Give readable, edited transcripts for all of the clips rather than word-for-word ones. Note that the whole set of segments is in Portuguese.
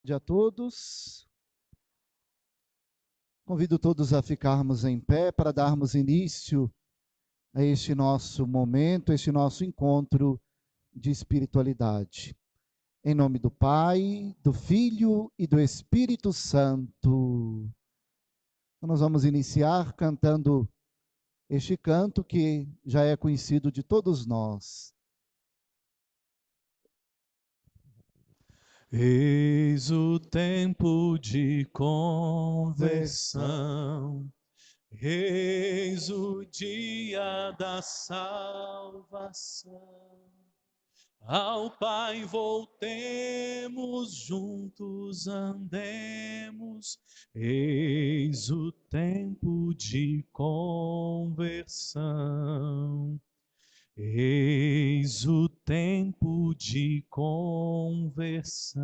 Dia a todos. Convido todos a ficarmos em pé para darmos início a este nosso momento, este nosso encontro de espiritualidade. Em nome do Pai, do Filho e do Espírito Santo. Nós vamos iniciar cantando este canto que já é conhecido de todos nós. Eis o tempo de conversão, eis o dia da salvação. Ao Pai voltemos, juntos andemos, eis o tempo de conversão. Eis o tempo de conversão,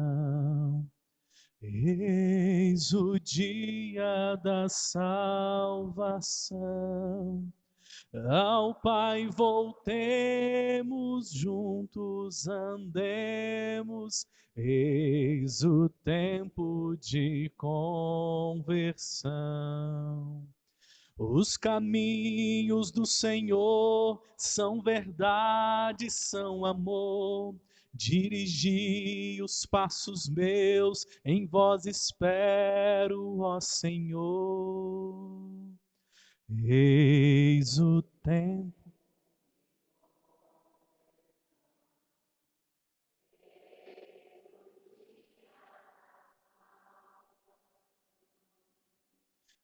eis o dia da salvação. Ao Pai voltemos, juntos andemos, eis o tempo de conversão. Os caminhos do Senhor são verdade, são amor. Dirigi os passos meus, em vós espero, ó Senhor. Eis o tempo.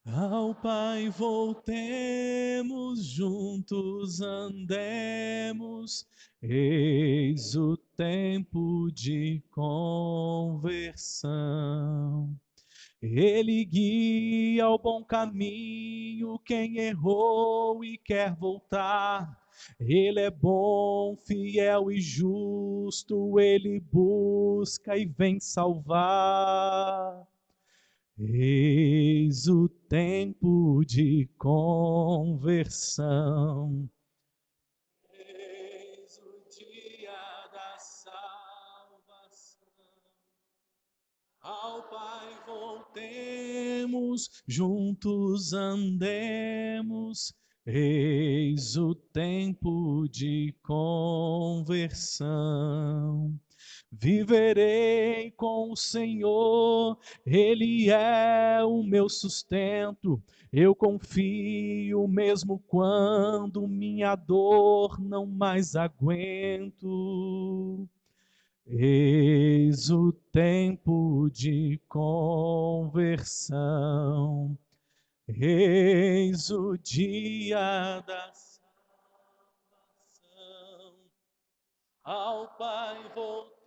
Ao Pai voltemos, juntos andemos, eis o tempo de conversão. Ele guia ao bom caminho quem errou e quer voltar. Ele é bom, fiel e justo, ele busca e vem salvar. Eis o tempo de conversão. Eis o dia da salvação. Ao Pai voltemos, juntos andemos. Eis o tempo de conversão. Viverei com o Senhor, Ele é o meu sustento. Eu confio mesmo quando minha dor não mais aguento. Eis o tempo de conversão. Eis o dia da salvação. Ao Pai voltemos,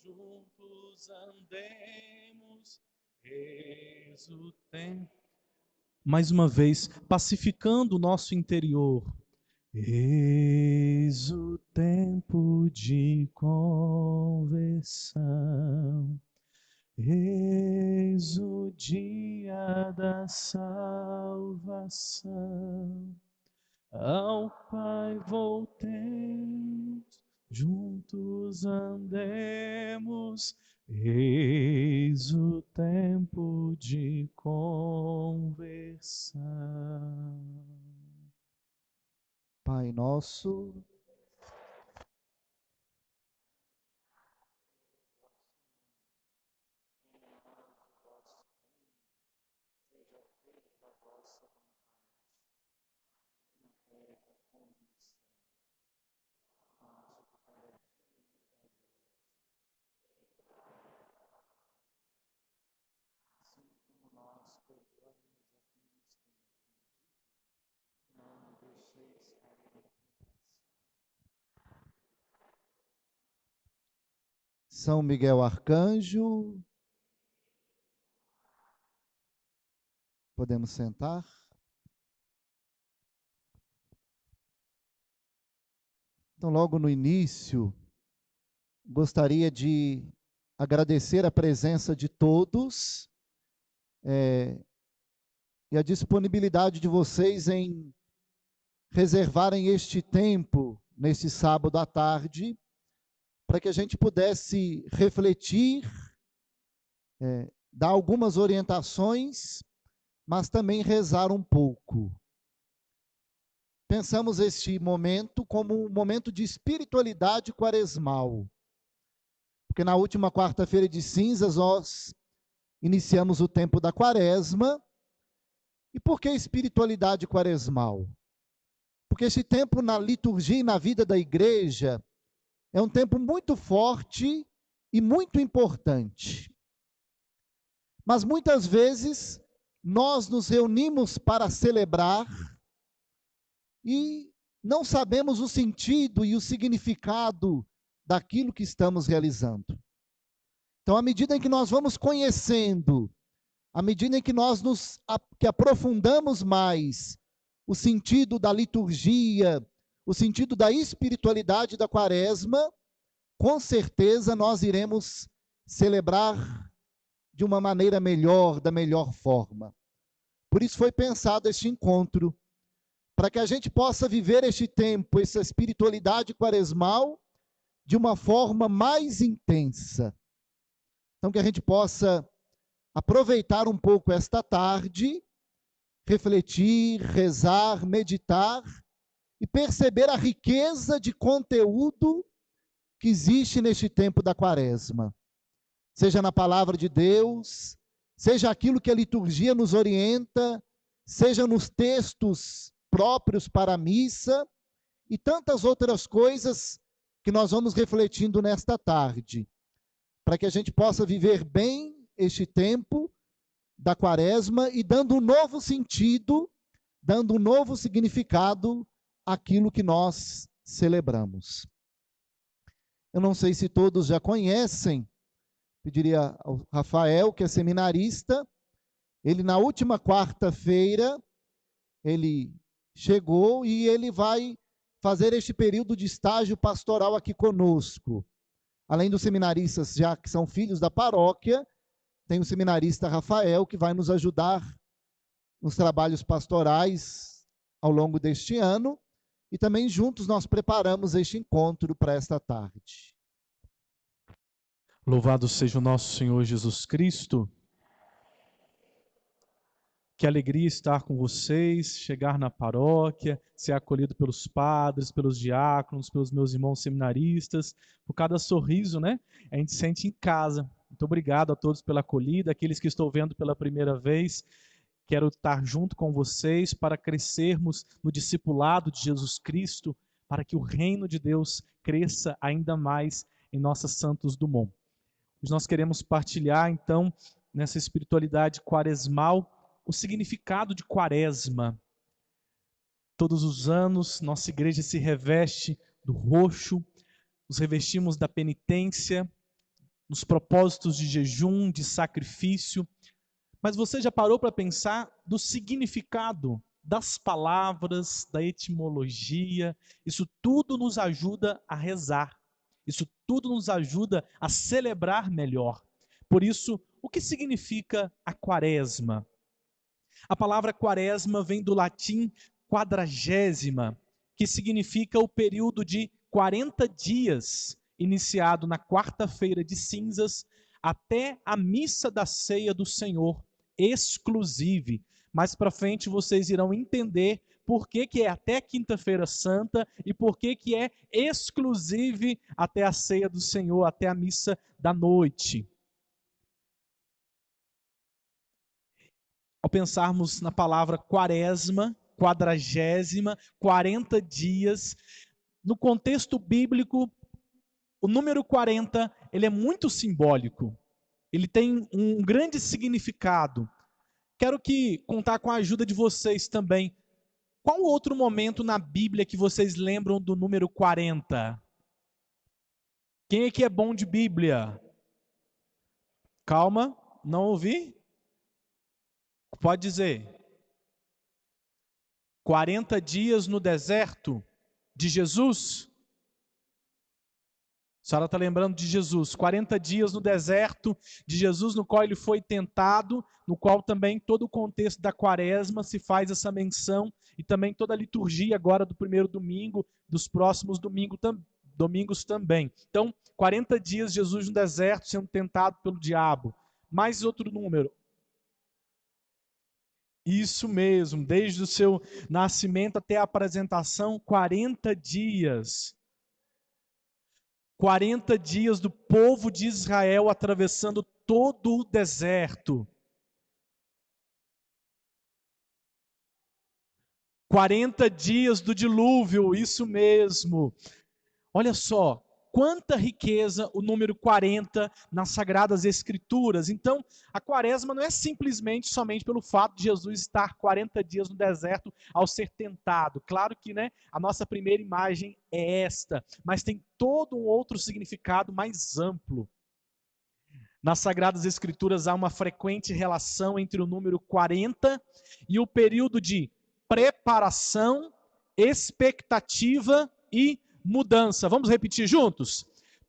juntos andemos, eis o tempo. Mais uma vez, pacificando o nosso interior. Eis o tempo de conversão. Eis o dia da salvação. Ao Pai voltemos, juntos andemos, eis o tempo de conversão. Pai nosso, São Miguel Arcanjo, podemos sentar? Então, logo no início, gostaria de agradecer a presença de todos e a disponibilidade de vocês em reservarem este tempo, neste sábado à tarde, para que a gente pudesse refletir dar algumas orientações, mas também rezar um pouco. Pensamos este momento como um momento de espiritualidade quaresmal, porque na última quarta-feira de cinzas nós iniciamos o tempo da quaresma. E por que espiritualidade quaresmal? Porque esse tempo na liturgia e na vida da igreja é um tempo muito forte e muito importante. Mas muitas vezes nós nos reunimos para celebrar e não sabemos o sentido e o significado daquilo que estamos realizando. Então, à medida em que nós vamos conhecendo, à medida em que nós que aprofundamos mais o sentido da liturgia, o sentido da espiritualidade da quaresma, com certeza nós iremos celebrar de uma maneira melhor, da melhor forma. Por isso foi pensado este encontro, para que a gente possa viver este tempo, essa espiritualidade quaresmal, de uma forma mais intensa. Então, que a gente possa aproveitar um pouco esta tarde, refletir, rezar, meditar e perceber a riqueza de conteúdo que existe neste tempo da quaresma. Seja na palavra de Deus, seja aquilo que a liturgia nos orienta, seja nos textos próprios para a missa e tantas outras coisas que nós vamos refletindo nesta tarde, para que a gente possa viver bem este tempo da quaresma e dando um novo sentido, dando um novo significado àquilo que nós celebramos. Eu não sei se todos já conhecem, pediria ao Rafael, que é seminarista, ele na última quarta-feira, ele chegou e ele vai fazer este período de estágio pastoral aqui conosco. Além dos seminaristas já que são filhos da paróquia, tem o seminarista Rafael, que vai nos ajudar nos trabalhos pastorais ao longo deste ano, e também juntos nós preparamos este encontro para esta tarde. Louvado seja o nosso Senhor Jesus Cristo. Que alegria estar com vocês, chegar na paróquia, ser acolhido pelos padres, pelos diáconos, pelos meus irmãos seminaristas, por cada sorriso, né? A gente sente em casa. Muito obrigado a todos pela acolhida, aqueles que estou vendo pela primeira vez. Quero estar junto com vocês para crescermos no discipulado de Jesus Cristo, para que o reino de Deus cresça ainda mais em nossas Santos Dumont. Hoje nós queremos partilhar, então, nessa espiritualidade quaresmal, o significado de quaresma. Todos os anos, nossa igreja se reveste do roxo, nos revestimos da penitência, nos propósitos de jejum, de sacrifício. Mas você já parou para pensar do significado das palavras, da etimologia? Isso tudo nos ajuda a rezar. Isso tudo nos ajuda a celebrar melhor. Por isso, o que significa a quaresma? A palavra quaresma vem do latim quadragésima, que significa o período de 40 dias, iniciado na quarta-feira de cinzas, até a missa da ceia do Senhor, exclusive. Mais para frente vocês irão entender por que é até quinta-feira santa e por que é exclusive até a ceia do Senhor, até a missa da noite. Ao pensarmos na palavra quaresma, quadragésima, 40 dias, no contexto bíblico, o número 40, ele é muito simbólico. Ele tem um grande significado. Quero contar com a ajuda de vocês também. Qual outro momento na Bíblia que vocês lembram do número 40? Quem aqui é bom de Bíblia? Calma, não ouvi? Pode dizer. 40 dias no deserto de Jesus? A senhora está lembrando de Jesus. 40 dias no deserto de Jesus, no qual ele foi tentado, no qual também todo o contexto da quaresma se faz essa menção, e também toda a liturgia agora do primeiro domingo, dos próximos domingos também. Então, 40 dias Jesus no deserto sendo tentado pelo diabo. Mais outro número. Isso mesmo, desde o seu nascimento até a apresentação, 40 dias. 40 dias do povo de Israel atravessando todo o deserto. 40 dias do dilúvio, isso mesmo. Olha só, quanta riqueza o número 40 nas Sagradas Escrituras. Então, a quaresma não é simplesmente somente pelo fato de Jesus estar 40 dias no deserto ao ser tentado. Claro que, né, a nossa primeira imagem é esta, mas tem todo um outro significado mais amplo. Nas Sagradas Escrituras há uma frequente relação entre o número 40 e o período de preparação, expectativa e mudança. Vamos repetir juntos?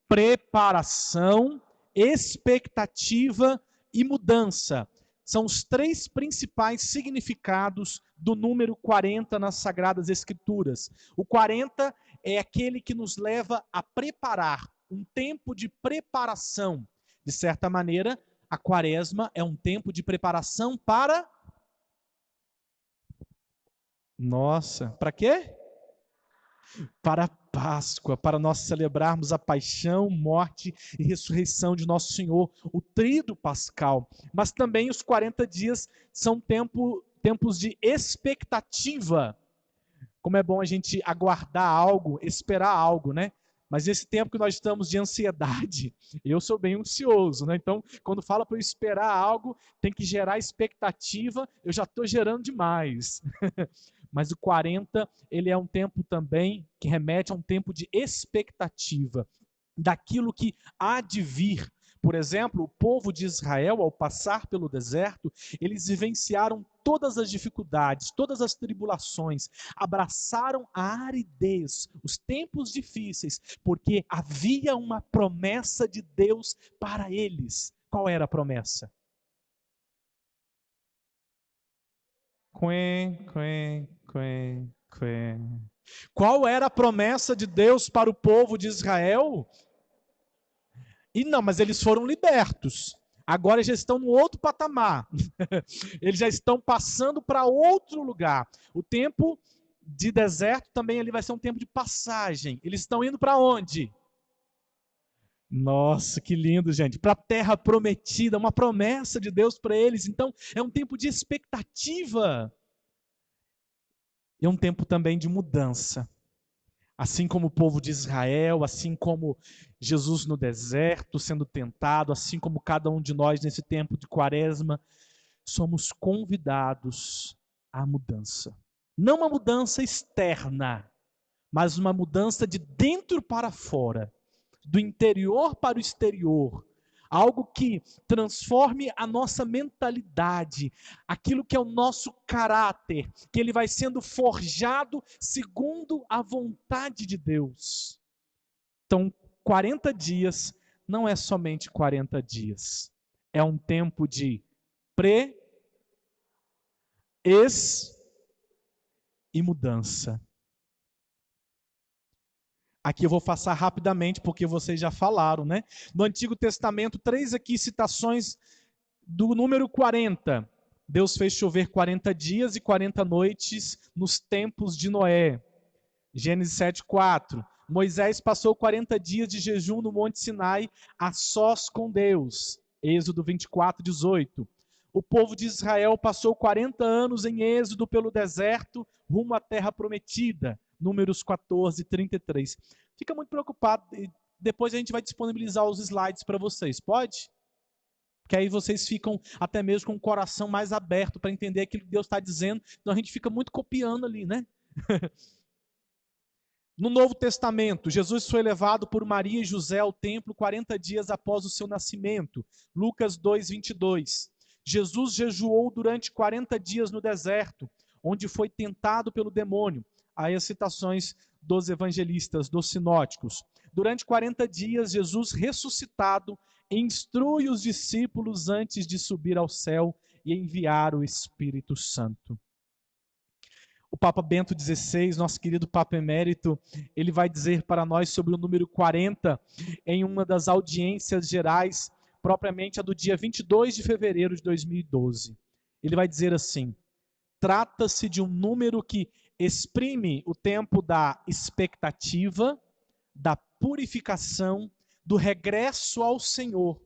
Preparação, expectativa e mudança. São os três principais significados do número 40 nas Sagradas Escrituras. O 40 é aquele que nos leva a preparar, um tempo de preparação. De certa maneira, a quaresma é um tempo de preparação para... Nossa, para quê? Para a Páscoa, para nós celebrarmos a paixão, morte e ressurreição de nosso Senhor, o tríduo pascal. Mas também os 40 dias são tempos de expectativa. Como é bom a gente aguardar algo, esperar algo, né? Mas esse tempo que nós estamos de ansiedade, eu sou bem ansioso, né? Então, quando fala para eu esperar algo, tem que gerar expectativa, eu já estou gerando demais. Mas o 40, ele é um tempo também que remete a um tempo de expectativa daquilo que há de vir. Por exemplo, o povo de Israel, ao passar pelo deserto, eles vivenciaram todas as dificuldades, todas as tribulações, abraçaram a aridez, os tempos difíceis, porque havia uma promessa de Deus para eles. Qual era a promessa? Qual era a promessa de Deus para o povo de Israel? E não, mas eles foram libertos. Agora já estão no outro patamar. Eles já estão passando para outro lugar. O tempo de deserto também ele vai ser um tempo de passagem. Eles estão indo para onde? Nossa, que lindo, gente. Para a terra prometida, uma promessa de Deus para eles. Então, é um tempo de expectativa. É um tempo também de mudança. Assim como o povo de Israel, assim como Jesus no deserto sendo tentado, assim como cada um de nós nesse tempo de quaresma, somos convidados à mudança. Não uma mudança externa, mas uma mudança de dentro para fora, do interior para o exterior. Algo que transforme a nossa mentalidade, aquilo que é o nosso caráter, que ele vai sendo forjado segundo a vontade de Deus. Então, 40 dias não é somente 40 dias. É um tempo de e mudança. Aqui eu vou passar rapidamente, porque vocês já falaram, né? No Antigo Testamento, 3 aqui citações do número 40. Deus fez chover 40 dias e 40 noites nos tempos de Noé. Gênesis 7:4. Moisés passou 40 dias de jejum no Monte Sinai, a sós com Deus. Êxodo 24:18. O povo de Israel passou 40 anos em êxodo pelo deserto, rumo à terra prometida. Números 14:33. Fica muito preocupado, depois a gente vai disponibilizar os slides para vocês, pode? Porque aí vocês ficam até mesmo com o coração mais aberto para entender aquilo que Deus está dizendo, então a gente fica muito copiando ali, né? No Novo Testamento, Jesus foi levado por Maria e José ao templo 40 dias após o seu nascimento. Lucas 2:22. Jesus jejuou durante 40 dias no deserto, onde foi tentado pelo demônio. Aí as citações dos evangelistas, dos sinóticos. Durante 40 dias, Jesus ressuscitado instrui os discípulos antes de subir ao céu e enviar o Espírito Santo. O Papa Bento XVI, nosso querido Papa Emérito, ele vai dizer para nós sobre o número 40 em uma das audiências gerais propriamente a do dia 22 de fevereiro de 2012. Ele vai dizer assim: trata-se de um número que exprime o tempo da expectativa, da purificação, do regresso ao Senhor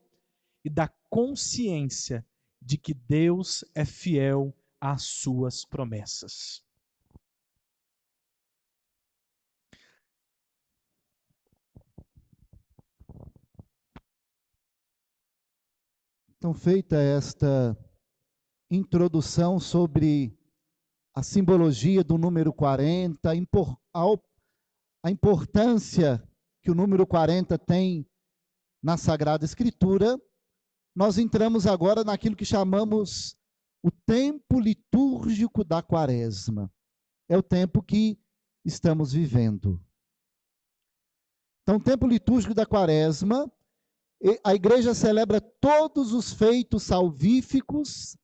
e da consciência de que Deus é fiel às suas promessas. Então, feita esta introdução sobre a simbologia do número 40, a importância que o número 40 tem na Sagrada Escritura, nós entramos agora naquilo que chamamos o tempo litúrgico da Quaresma. É o tempo que estamos vivendo. Então, o tempo litúrgico da Quaresma, a igreja celebra todos os feitos salvíficos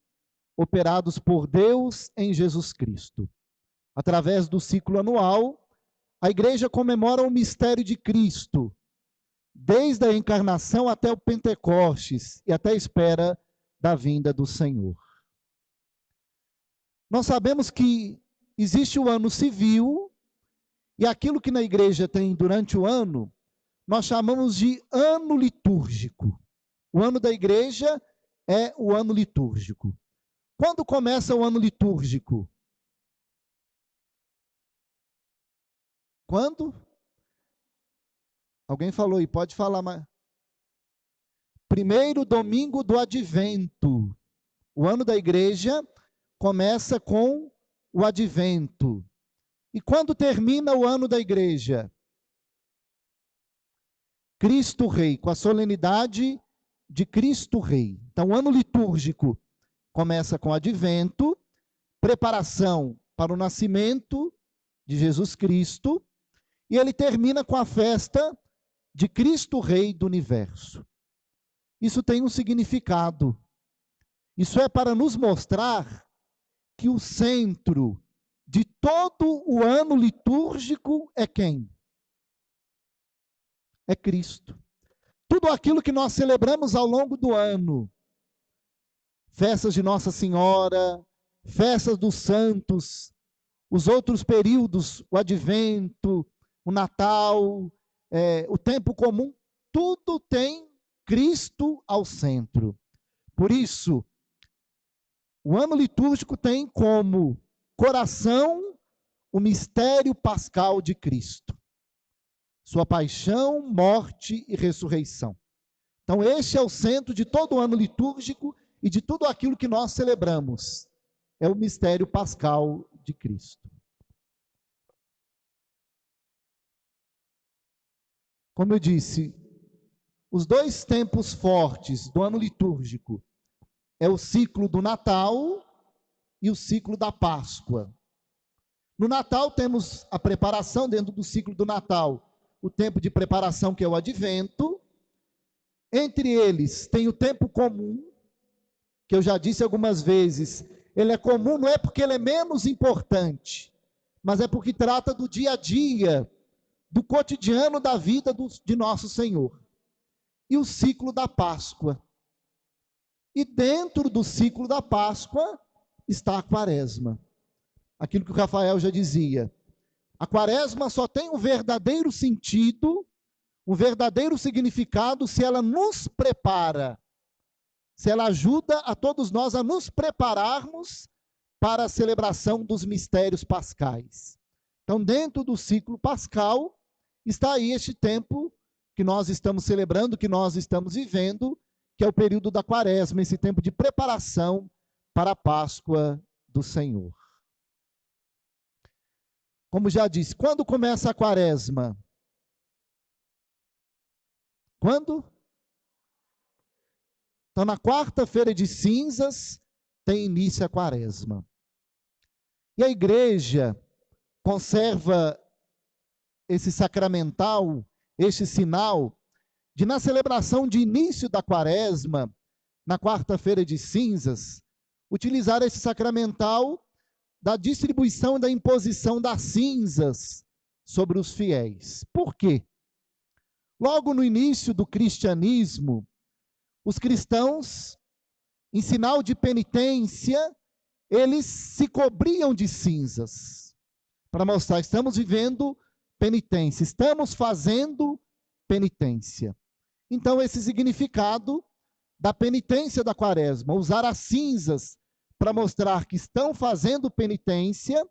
operados por Deus em Jesus Cristo. Através do ciclo anual, a igreja comemora o mistério de Cristo, desde a encarnação até o Pentecostes e até a espera da vinda do Senhor. Nós sabemos que existe o ano civil e aquilo que na igreja tem durante o ano, nós chamamos de ano litúrgico. O ano da igreja é o ano litúrgico. Quando começa o ano litúrgico? Quando? Alguém falou aí, pode falar mais. Primeiro domingo do Advento. O ano da igreja começa com o Advento. E quando termina o ano da igreja? Cristo Rei, com a solenidade de Cristo Rei. Então, o ano litúrgico começa com o Advento, preparação para o nascimento de Jesus Cristo, e ele termina com a festa de Cristo Rei do universo. Isso tem um significado. Isso é para nos mostrar que o centro de todo o ano litúrgico é quem? É Cristo. Tudo aquilo que nós celebramos ao longo do ano, festas de Nossa Senhora, festas dos santos, os outros períodos, o Advento, o Natal, o tempo comum, tudo tem Cristo ao centro. Por isso, o ano litúrgico tem como coração o mistério pascal de Cristo. Sua paixão, morte e ressurreição. Então, este é o centro de todo o ano litúrgico e de tudo aquilo que nós celebramos. É o mistério pascal de Cristo. Como eu disse, os dois tempos fortes do ano litúrgico é o ciclo do Natal e o ciclo da Páscoa. No Natal temos a preparação, dentro do ciclo do Natal, o tempo de preparação que é o Advento. Entre eles tem o tempo comum, que eu já disse algumas vezes, ele é comum não é porque ele é menos importante, mas é porque trata do dia a dia, do cotidiano da vida de nosso Senhor. E o ciclo da Páscoa. E dentro do ciclo da Páscoa está a Quaresma. Aquilo que o Rafael já dizia. A Quaresma só tem um verdadeiro sentido, um verdadeiro significado, se ela nos prepara, se ela ajuda a todos nós a nos prepararmos para a celebração dos mistérios pascais. Então, dentro do ciclo pascal, está aí este tempo que nós estamos celebrando, que nós estamos vivendo, que é o período da Quaresma, esse tempo de preparação para a Páscoa do Senhor. Como já disse, quando começa a Quaresma? Quando? Então, na quarta-feira de cinzas, tem início a Quaresma. E a igreja conserva esse sacramental, este sinal, de na celebração de início da Quaresma, na quarta-feira de cinzas, utilizar esse sacramental da distribuição e da imposição das cinzas sobre os fiéis. Por quê? Logo no início do cristianismo, os cristãos, em sinal de penitência, eles se cobriam de cinzas, para mostrar, estamos vivendo penitência, estamos fazendo penitência. Então, esse significado da penitência da quaresma, usar as cinzas para mostrar que estão fazendo penitência,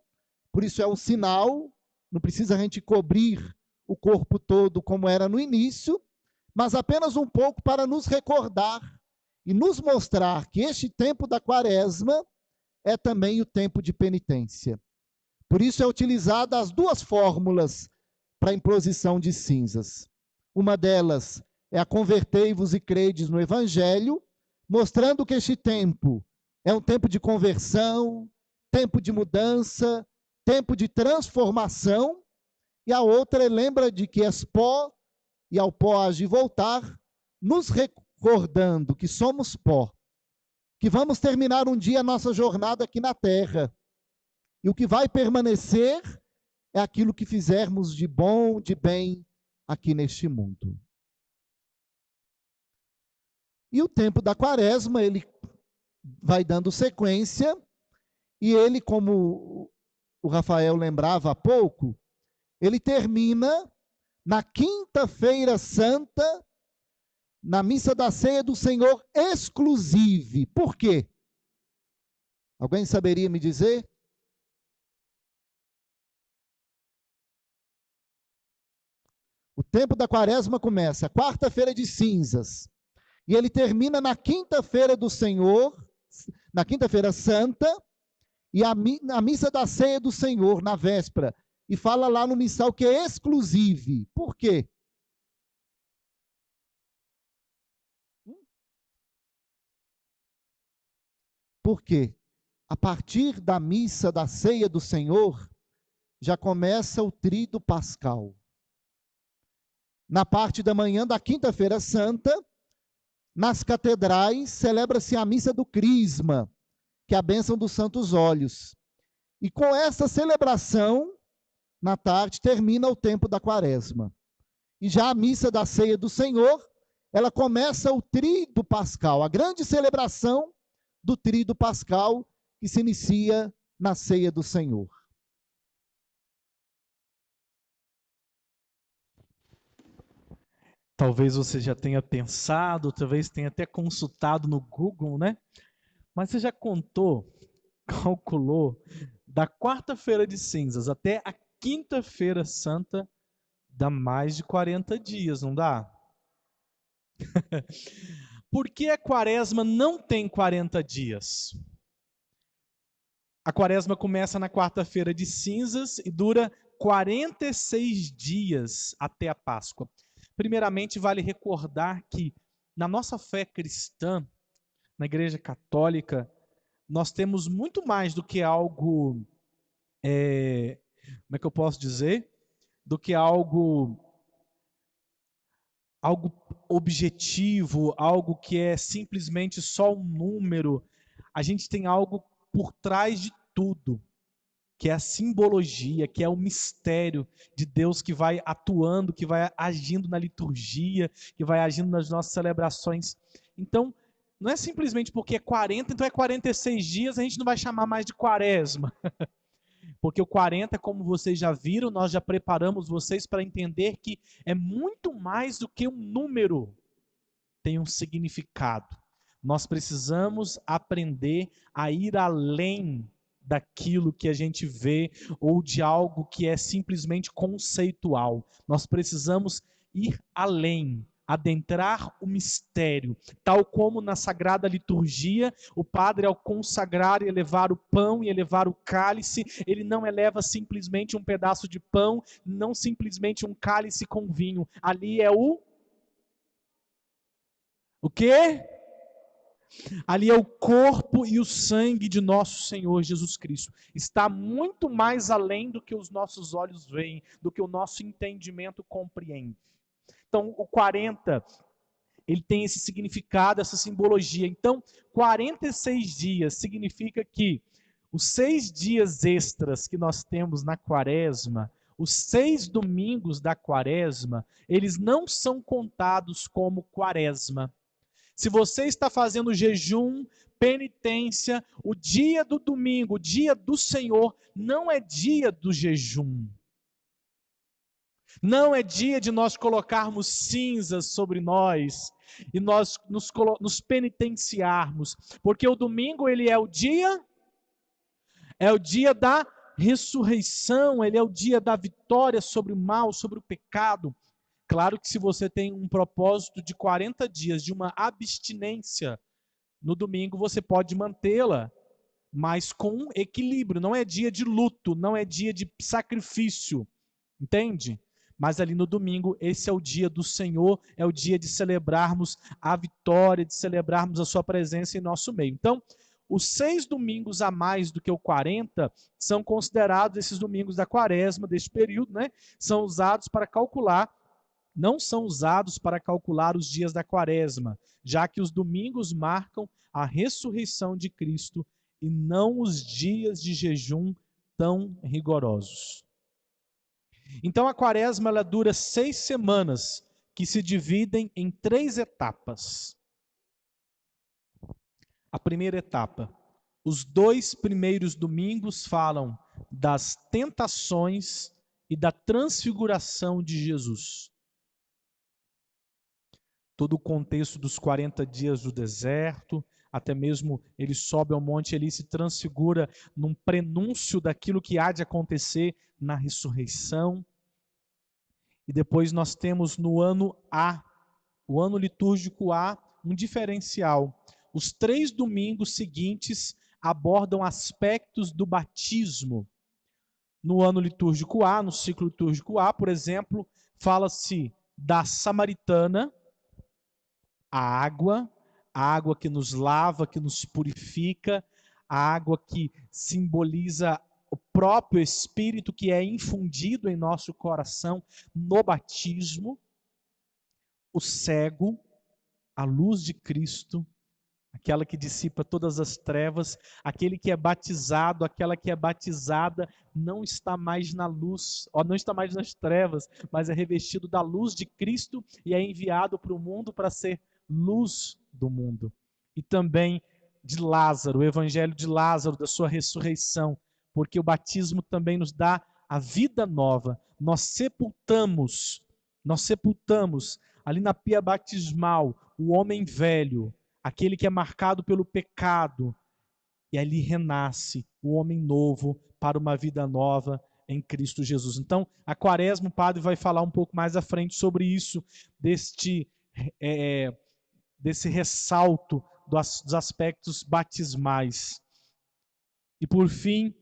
por isso é um sinal, não precisa a gente cobrir o corpo todo como era no início, mas apenas um pouco para nos recordar e nos mostrar que este tempo da quaresma é também o tempo de penitência. Por isso é utilizada as duas fórmulas para a imposição de cinzas. Uma delas é a convertei-vos e credes no Evangelho, mostrando que este tempo é um tempo de conversão, tempo de mudança, tempo de transformação, e a outra lembra de que és pó, e ao pó hás de voltar, nos recordando que somos pó, que vamos terminar um dia a nossa jornada aqui na terra, e o que vai permanecer é aquilo que fizermos de bom, de bem, aqui neste mundo. E o tempo da quaresma, ele vai dando sequência, e ele, como o Rafael lembrava há pouco, ele termina na quinta-feira santa, na missa da ceia do Senhor exclusive. Por quê? Alguém saberia me dizer? O tempo da quaresma começa quarta-feira de cinzas, e ele termina na quinta-feira do Senhor, na quinta-feira santa, e a missa da ceia do Senhor, na véspera. E fala lá no missal que é exclusive. Por quê? Porque a partir da missa da ceia do Senhor, já começa o tríduo pascal. Na parte da manhã da quinta-feira santa, nas catedrais, celebra-se a missa do Crisma, que é a bênção dos santos óleos. E com essa celebração, na tarde, termina o tempo da quaresma. E já a missa da ceia do Senhor, ela começa o tríduo pascal, a grande celebração do tríduo pascal, que se inicia na ceia do Senhor. Talvez você já tenha pensado, talvez tenha até consultado no Google, né? Mas você já calculou, da quarta-feira de cinzas até a quinta-feira santa, dá mais de 40 dias, não dá? Por que a quaresma não tem 40 dias? A quaresma começa na quarta-feira de cinzas e dura 46 dias até a Páscoa. Primeiramente, vale recordar que na nossa fé cristã, na Igreja Católica, nós temos muito mais do que algo, como é que eu posso dizer? Do que algo objetivo, algo que é simplesmente só um número. A gente tem algo por trás de tudo, que é a simbologia, que é o mistério de Deus que vai atuando, que vai agindo na liturgia, que vai agindo nas nossas celebrações. Então, não é simplesmente porque é 40, então é 46 dias, a gente não vai chamar mais de quaresma. Porque o 40, como vocês já viram, nós já preparamos vocês para entender que é muito mais do que um número, tem um significado. Nós precisamos aprender a ir além daquilo que a gente vê ou de algo que é simplesmente conceitual. Nós precisamos ir além, adentrar o mistério, tal como na Sagrada Liturgia, o padre ao consagrar e elevar o pão e elevar o cálice, ele não eleva simplesmente um pedaço de pão, não simplesmente um cálice com vinho. Ali é o quê? Ali é o corpo e o sangue de nosso Senhor Jesus Cristo. Está muito mais além do que os nossos olhos veem, do que o nosso entendimento compreende. Então, o 40, ele tem esse significado, essa simbologia. Então, 46 dias significa que os 6 dias extras que nós temos na quaresma, os 6 domingos da quaresma, eles não são contados como quaresma. Se você está fazendo jejum, penitência, o dia do domingo, o dia do Senhor, não é dia do jejum. Não é dia de nós colocarmos cinzas sobre nós e nós nos penitenciarmos, porque o domingo ele é o dia da ressurreição, ele é o dia da vitória sobre o mal, sobre o pecado. Claro que se você tem um propósito de 40 dias, de uma abstinência, no domingo você pode mantê-la, mas com equilíbrio. Não é dia de luto, não é dia de sacrifício, entende? Mas ali no domingo, esse é o dia do Senhor, é o dia de celebrarmos a vitória, de celebrarmos a sua presença em nosso meio. Então, os 6 domingos a mais do que o 40 são considerados esses domingos da quaresma, deste período, né? São usados para calcular, não são usados para calcular os dias da quaresma, já que os domingos marcam a ressurreição de Cristo e não os dias de jejum tão rigorosos. Então a quaresma ela dura 6 semanas, que se dividem em 3 etapas. A primeira etapa, os 2 primeiros domingos falam das tentações e da transfiguração de Jesus. Todo o contexto dos 40 dias do deserto, até mesmo ele sobe ao monte, ele se transfigura num prenúncio daquilo que há de acontecer na ressurreição. E depois nós temos no ano A, o ano litúrgico A, um diferencial. Os 3 domingos seguintes abordam aspectos do batismo. No ano litúrgico A, no ciclo litúrgico A, por exemplo, fala-se da samaritana, a água que nos lava, que nos purifica, a água que simboliza o próprio Espírito que é infundido em nosso coração no batismo, o cego, a luz de Cristo, aquela que dissipa todas as trevas, aquele que é batizado, aquela que é batizada, não está mais na luz, ou não está mais nas trevas, mas é revestido da luz de Cristo e é enviado para o mundo para ser luz do mundo. E também de Lázaro, o evangelho de Lázaro, da sua ressurreição, porque o batismo também nos dá a vida nova. Nós sepultamos ali na pia batismal o homem velho, aquele que é marcado pelo pecado, e ali renasce o homem novo para uma vida nova em Cristo Jesus. Então, a quaresma, o padre vai falar um pouco mais à frente sobre isso, desse ressalto dos aspectos batismais. E por fim,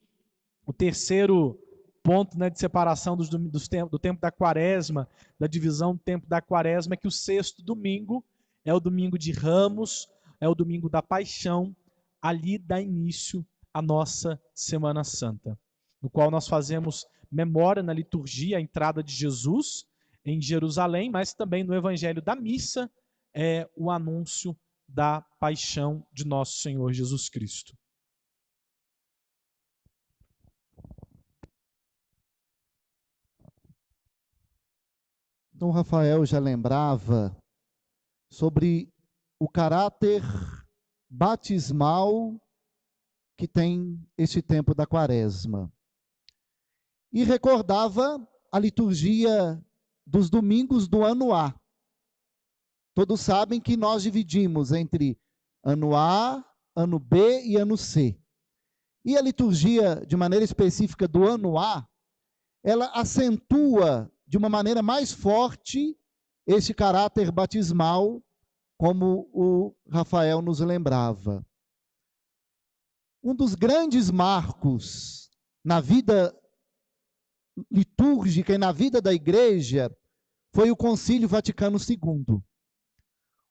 o terceiro ponto, né, de separação do tempo da quaresma, da divisão do tempo da quaresma, é que o 6º domingo é o domingo de Ramos, é o domingo da Paixão, ali dá início a nossa Semana Santa, no qual nós fazemos memória na liturgia, a entrada de Jesus em Jerusalém, mas também no evangelho da missa é o anúncio da paixão de nosso Senhor Jesus Cristo. Dom Rafael já lembrava sobre o caráter batismal que tem esse tempo da quaresma. E recordava a liturgia dos domingos do ano A. Todos sabem que nós dividimos entre ano A, ano B e ano C. E a liturgia, de maneira específica, do ano A, ela acentua de uma maneira mais forte esse caráter batismal, como o Rafael nos lembrava. Um dos grandes marcos na vida litúrgica e na vida da Igreja foi o Concílio Vaticano II.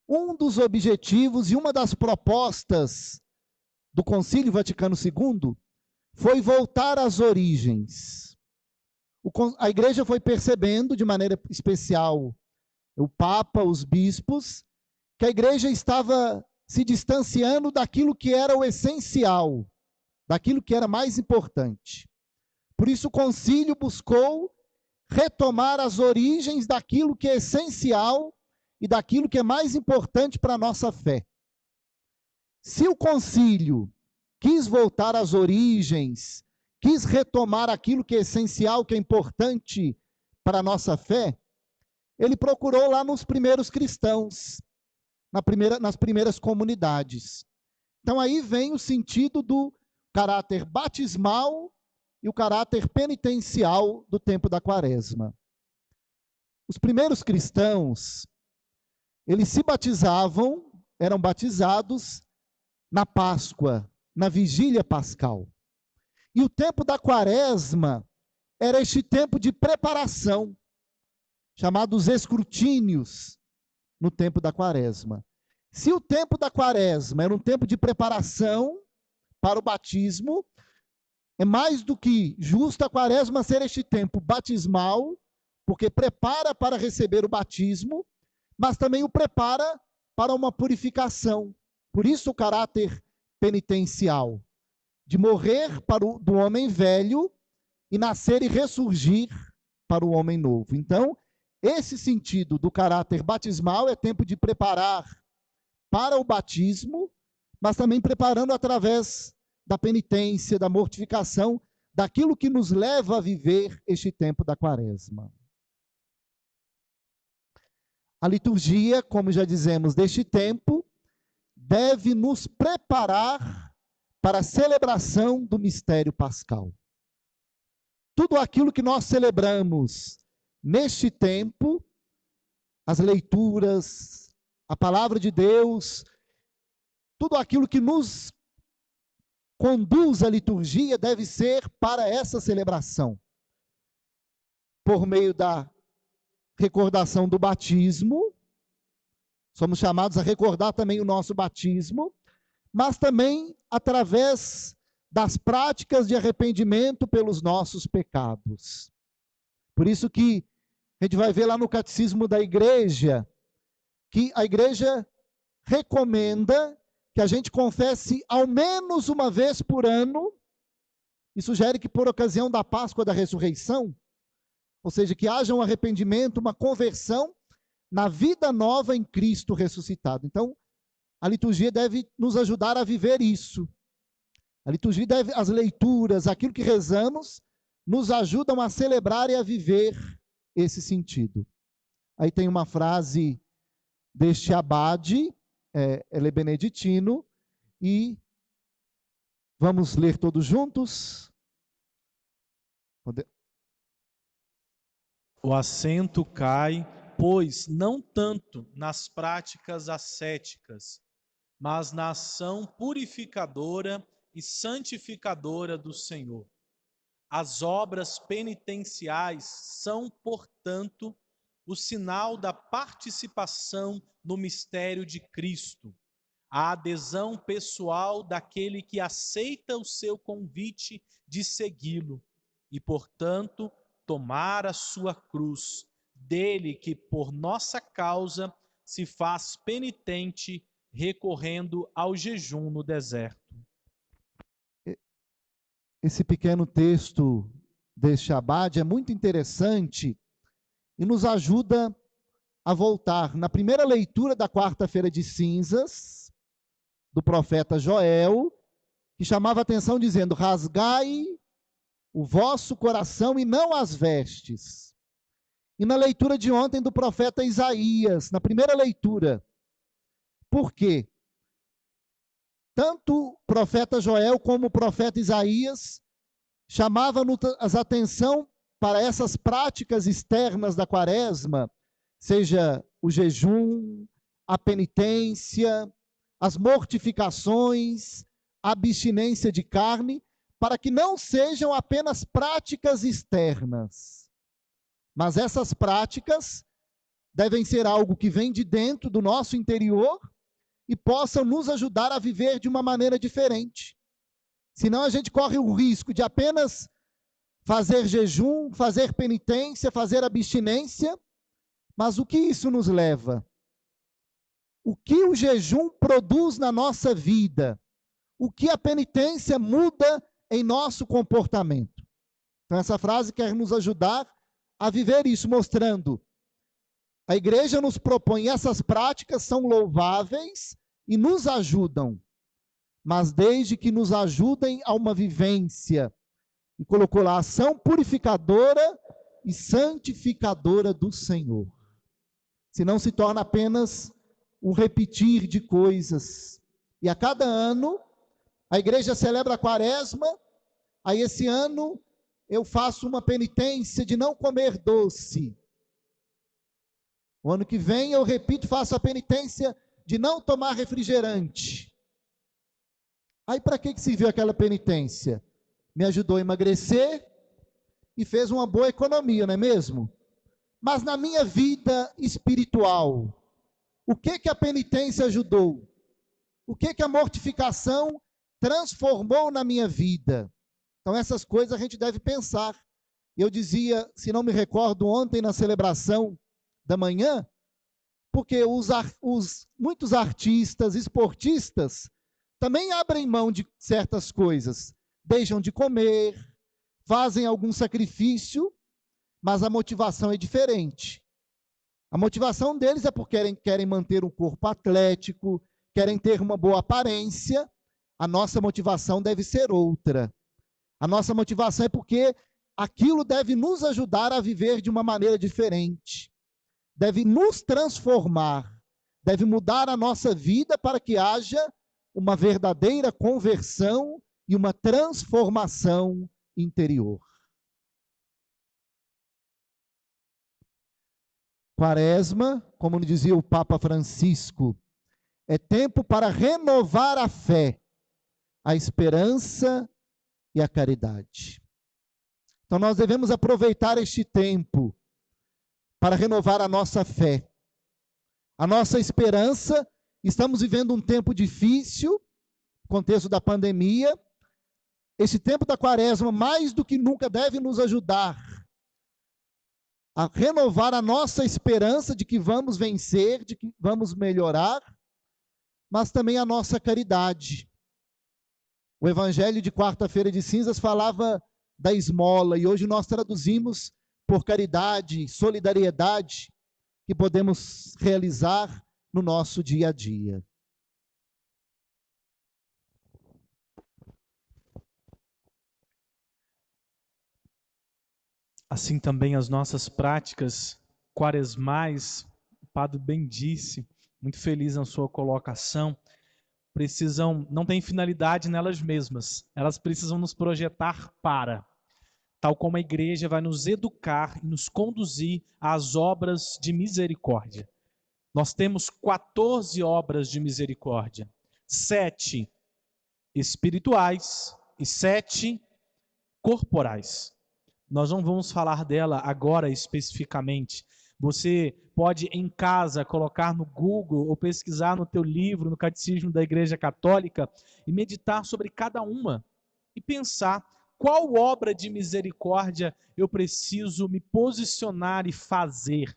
Um dos objetivos e uma das propostas do Concílio Vaticano II foi voltar às origens. A Igreja foi percebendo, de maneira especial, o Papa, os bispos, que a Igreja estava se distanciando daquilo que era o essencial, daquilo que era mais importante. Por isso o concílio buscou retomar as origens daquilo que é essencial, e daquilo que é mais importante para a nossa fé. Se o concílio quis voltar às origens, quis retomar aquilo que é essencial, que é importante para a nossa fé, ele procurou lá nos primeiros cristãos, nas primeiras comunidades. Então aí vem o sentido do caráter batismal e o caráter penitencial do tempo da Quaresma. Os primeiros cristãos, eles se batizavam, eram batizados na Páscoa, na vigília pascal. E o tempo da Quaresma era este tempo de preparação, chamados escrutínios, no tempo da Quaresma. Se o tempo da Quaresma era um tempo de preparação para o batismo, é mais do que justo a Quaresma ser este tempo batismal, porque prepara para receber o batismo, mas também o prepara para uma purificação. Por isso o caráter penitencial, de morrer do homem velho e nascer e ressurgir para o homem novo. Então, esse sentido do caráter batismal é tempo de preparar para o batismo, mas também preparando através da penitência, da mortificação, daquilo que nos leva a viver este tempo da Quaresma. A liturgia, como já dizemos, deste tempo, deve nos preparar para a celebração do mistério pascal. Tudo aquilo que nós celebramos neste tempo, as leituras, a palavra de Deus, tudo aquilo que nos conduz à liturgia deve ser para essa celebração. Por meio da recordação do batismo, somos chamados a recordar também o nosso batismo, mas também através das práticas de arrependimento pelos nossos pecados. Por isso que a gente vai ver lá no Catecismo da Igreja, que a Igreja recomenda que a gente confesse ao menos uma vez por ano, e sugere que por ocasião da Páscoa da Ressurreição, ou seja, que haja um arrependimento, uma conversão na vida nova em Cristo ressuscitado. Então, a liturgia deve nos ajudar a viver isso. A liturgia deve, as leituras, aquilo que rezamos, nos ajudam a celebrar e a viver esse sentido. Aí tem uma frase deste abade, ele é beneditino, e vamos ler todos juntos? O acento cai, pois, não tanto nas práticas ascéticas, mas na ação purificadora e santificadora do Senhor. As obras penitenciais são, portanto, o sinal da participação no mistério de Cristo, a adesão pessoal daquele que aceita o seu convite de segui-lo e, portanto, tomar a sua cruz, dele que por nossa causa se faz penitente, recorrendo ao jejum no deserto. Esse pequeno texto deste abade é muito interessante e nos ajuda a voltar na primeira leitura da quarta-feira de cinzas, do profeta Joel, que chamava a atenção dizendo: rasgai o vosso coração e não as vestes. E na leitura de ontem do profeta Isaías, na primeira leitura. Por quê? Tanto o profeta Joel como o profeta Isaías chamavam-nos a atenção para essas práticas externas da Quaresma, seja o jejum, a penitência, as mortificações, a abstinência de carne, para que não sejam apenas práticas externas. Mas essas práticas devem ser algo que vem de dentro do nosso interior e possam nos ajudar a viver de uma maneira diferente. Senão a gente corre o risco de apenas fazer jejum, fazer penitência, fazer abstinência, mas o que isso nos leva? O que o jejum produz na nossa vida? O que a penitência muda em nosso comportamento? Então essa frase quer nos ajudar a viver isso, mostrando A igreja nos propõe, essas práticas são louváveis e nos ajudam, mas desde que nos ajudem a uma vivência, e colocou lá, ação purificadora e santificadora do Senhor. Senão se torna apenas um repetir de coisas. E a cada ano, a igreja celebra a quaresma, aí esse ano eu faço uma penitência de não comer doce. O ano que vem eu repito, faço a penitência de não tomar refrigerante. Aí para que serviu aquela penitência? Me ajudou a emagrecer e fez uma boa economia, não é mesmo? Mas na minha vida espiritual, o que a penitência ajudou? O que a mortificação transformou na minha vida? Então essas coisas a gente deve pensar. Eu dizia, se não me recordo, ontem na celebração da manhã, porque muitos artistas, esportistas, também abrem mão de certas coisas, deixam de comer, fazem algum sacrifício, mas a motivação é diferente. A motivação deles é porque querem manter um corpo atlético, querem ter uma boa aparência. A nossa motivação deve ser outra. A nossa motivação é porque aquilo deve nos ajudar a viver de uma maneira diferente. Deve nos transformar, deve mudar a nossa vida para que haja uma verdadeira conversão e uma transformação interior. Quaresma, como dizia o Papa Francisco, é tempo para renovar a fé, a esperança e a caridade. Então nós devemos aproveitar este tempo para renovar a nossa fé, a nossa esperança. Estamos vivendo um tempo difícil, contexto da pandemia. Esse tempo da quaresma, mais do que nunca, deve nos ajudar a renovar a nossa esperança de que vamos vencer, de que vamos melhorar, mas também a nossa caridade. O Evangelho de quarta-feira de cinzas falava da esmola, e hoje nós traduzimos por caridade, solidariedade, que podemos realizar no nosso dia a dia. Assim também as nossas práticas quaresmais, o Padre bem disse, muito feliz na sua colocação, não tem finalidade nelas mesmas, elas precisam nos projetar para, tal como a igreja vai nos educar e nos conduzir às obras de misericórdia. Nós temos 14 obras de misericórdia, 7 espirituais e 7 corporais. Nós não vamos falar dela agora especificamente. Você pode em casa colocar no Google ou pesquisar no teu livro, no Catecismo da Igreja Católica e meditar sobre cada uma e pensar qual obra de misericórdia eu preciso me posicionar e fazer.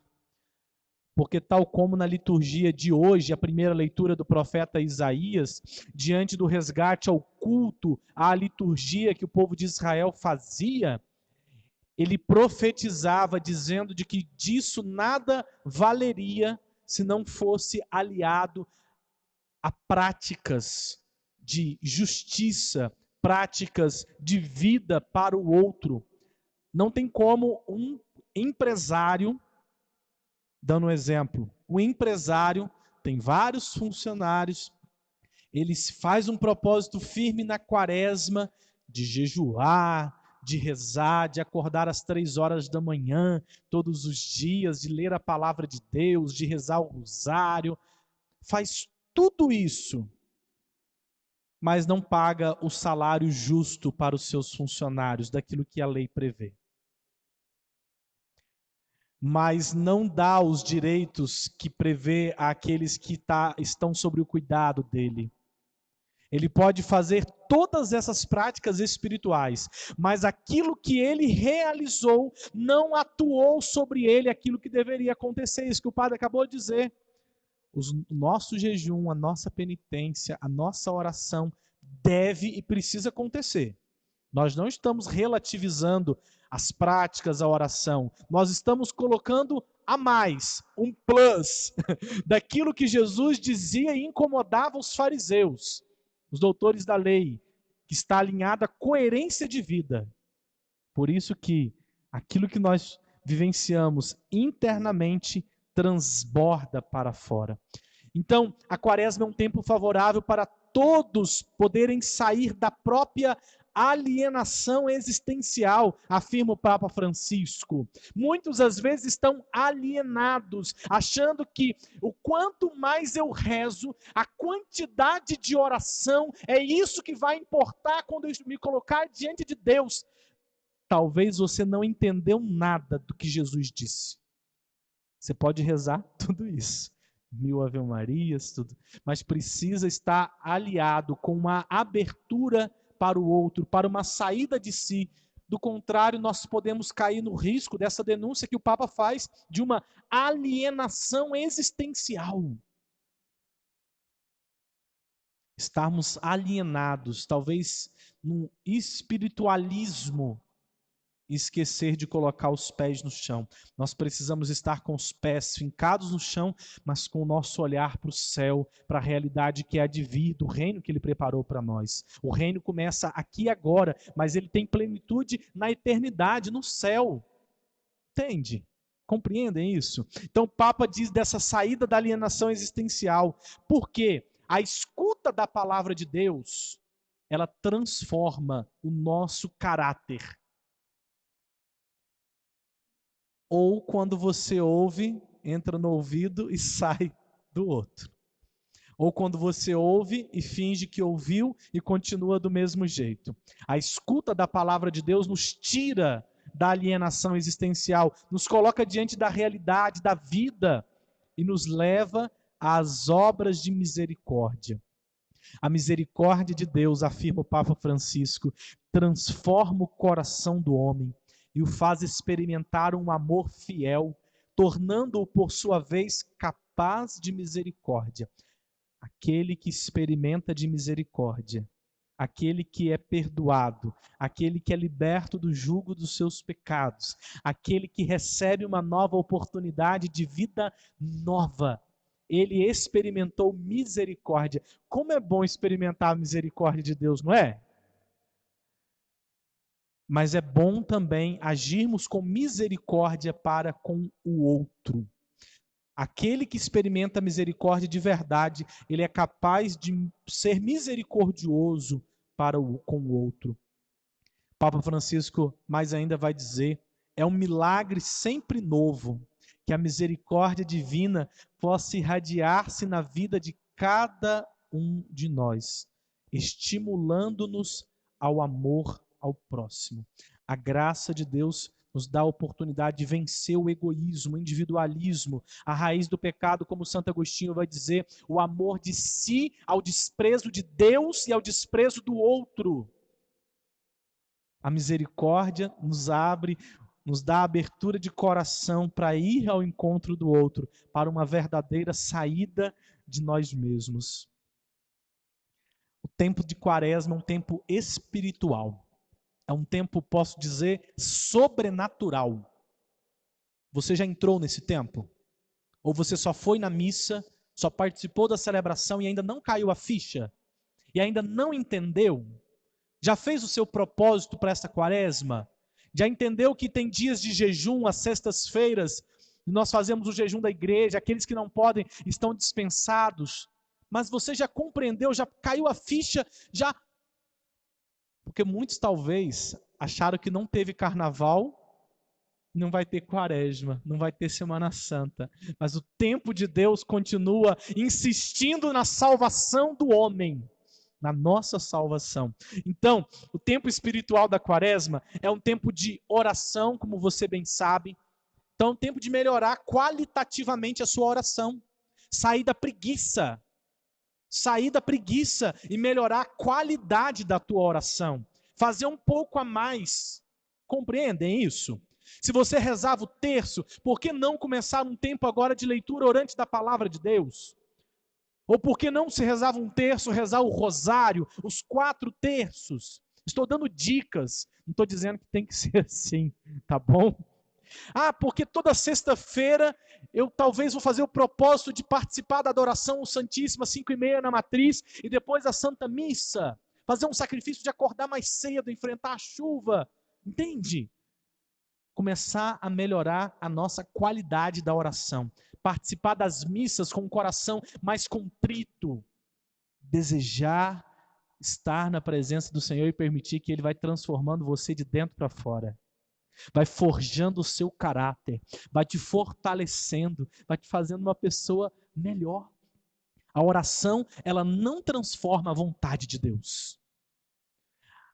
Porque tal como na liturgia de hoje, a primeira leitura do profeta Isaías, diante do resgate ao culto, à liturgia que o povo de Israel fazia, ele profetizava dizendo de que disso nada valeria se não fosse aliado a práticas de justiça, práticas de vida para o outro. Não tem como um empresário, dando um exemplo, o empresário tem vários funcionários, ele faz um propósito firme na quaresma de jejuar, de rezar, de acordar às 3 horas da manhã, todos os dias, de ler a palavra de Deus, de rezar o rosário, faz tudo isso, mas não paga o salário justo para os seus funcionários, daquilo que a lei prevê. Mas não dá os direitos que prevê àqueles que estão sob o cuidado dele. Ele pode fazer todas essas práticas espirituais, mas aquilo que ele realizou não atuou sobre ele aquilo que deveria acontecer. Isso que o padre acabou de dizer. O nosso jejum, a nossa penitência, a nossa oração deve e precisa acontecer. Nós não estamos relativizando as práticas, a oração. Nós estamos colocando a mais, um plus, daquilo que Jesus dizia e incomodava os fariseus, os doutores da lei, que está alinhado à coerência de vida. Por isso que aquilo que nós vivenciamos internamente transborda para fora. Então, a quaresma é um tempo favorável para todos poderem sair da própria alienação existencial, afirma o Papa Francisco. Muitos às vezes estão alienados, achando que o quanto mais eu rezo, a quantidade de oração, é isso que vai importar quando eu me colocar diante de Deus. Talvez você não entendeu nada do que Jesus disse. Você pode rezar tudo isso, 1000 Ave Marias, tudo, mas precisa estar aliado com uma abertura para o outro, para uma saída de si. Do contrário, nós podemos cair no risco dessa denúncia que o Papa faz de uma alienação existencial. Estarmos alienados, talvez num espiritualismo, e esquecer de colocar os pés no chão. Nós precisamos estar com os pés fincados no chão, mas com o nosso olhar para o céu, para a realidade que é a de vir, do reino que Ele preparou para nós. O reino começa aqui e agora, mas ele tem plenitude na eternidade, no céu. Entende? Compreendem isso? Então o Papa diz dessa saída da alienação existencial. Por quê? A escuta da palavra de Deus, ela transforma o nosso caráter. Ou quando você ouve, entra no ouvido e sai do outro. Ou quando você ouve e finge que ouviu e continua do mesmo jeito. A escuta da palavra de Deus nos tira da alienação existencial, nos coloca diante da realidade, da vida e nos leva às obras de misericórdia. A misericórdia de Deus, afirma o Papa Francisco, transforma o coração do homem e o faz experimentar um amor fiel, tornando-o, por sua vez, capaz de misericórdia. Aquele que experimenta de misericórdia, aquele que é perdoado, aquele que é liberto do jugo dos seus pecados, aquele que recebe uma nova oportunidade de vida nova, ele experimentou misericórdia. Como é bom experimentar a misericórdia de Deus, não é? Mas é bom também agirmos com misericórdia para com o outro. Aquele que experimenta misericórdia de verdade, ele é capaz de ser misericordioso com o outro. Papa Francisco mais ainda vai dizer, é um milagre sempre novo, que a misericórdia divina possa irradiar-se na vida de cada um de nós, estimulando-nos ao amor ao próximo. A graça de Deus nos dá a oportunidade de vencer o egoísmo, o individualismo, a raiz do pecado, como Santo Agostinho vai dizer, o amor de si ao desprezo de Deus e ao desprezo do outro. A misericórdia nos dá abertura de coração para ir ao encontro do outro, para uma verdadeira saída de nós mesmos. O tempo de Quaresma é um tempo espiritual. É um tempo, posso dizer, sobrenatural. Você já entrou nesse tempo? Ou você só foi na missa, só participou da celebração e ainda não caiu a ficha? E ainda não entendeu? Já fez o seu propósito para esta Quaresma? Já entendeu que tem dias de jejum, às sextas-feiras, e nós fazemos o jejum da igreja, aqueles que não podem estão dispensados? Mas você já compreendeu, já caiu a ficha, já... Porque muitos talvez acharam que não teve carnaval, não vai ter Quaresma, não vai ter Semana Santa. Mas o tempo de Deus continua insistindo na salvação do homem, na nossa salvação. Então, o tempo espiritual da Quaresma é um tempo de oração, como você bem sabe. Então, é um tempo de melhorar qualitativamente a sua oração. Sair da preguiça e melhorar a qualidade da tua oração. Fazer um pouco a mais. Compreendem isso? Se você rezava o terço, por que não começar um tempo agora de leitura orante da palavra de Deus? Ou por que não se rezava um terço, rezar o rosário, os 4 terços? Estou dando dicas, não estou dizendo que tem que ser assim, tá bom? Ah, porque toda sexta-feira eu talvez vou fazer o propósito de participar da adoração ao Santíssimo às 5h30 na Matriz e depois da Santa Missa. Fazer um sacrifício de acordar mais cedo, enfrentar a chuva. Entende? Começar a melhorar a nossa qualidade da oração. Participar das missas com o coração mais contrito. Desejar estar na presença do Senhor e permitir que Ele vai transformando você de dentro para fora. Vai forjando o seu caráter, vai te fortalecendo, vai te fazendo uma pessoa melhor. A oração, ela não transforma a vontade de Deus.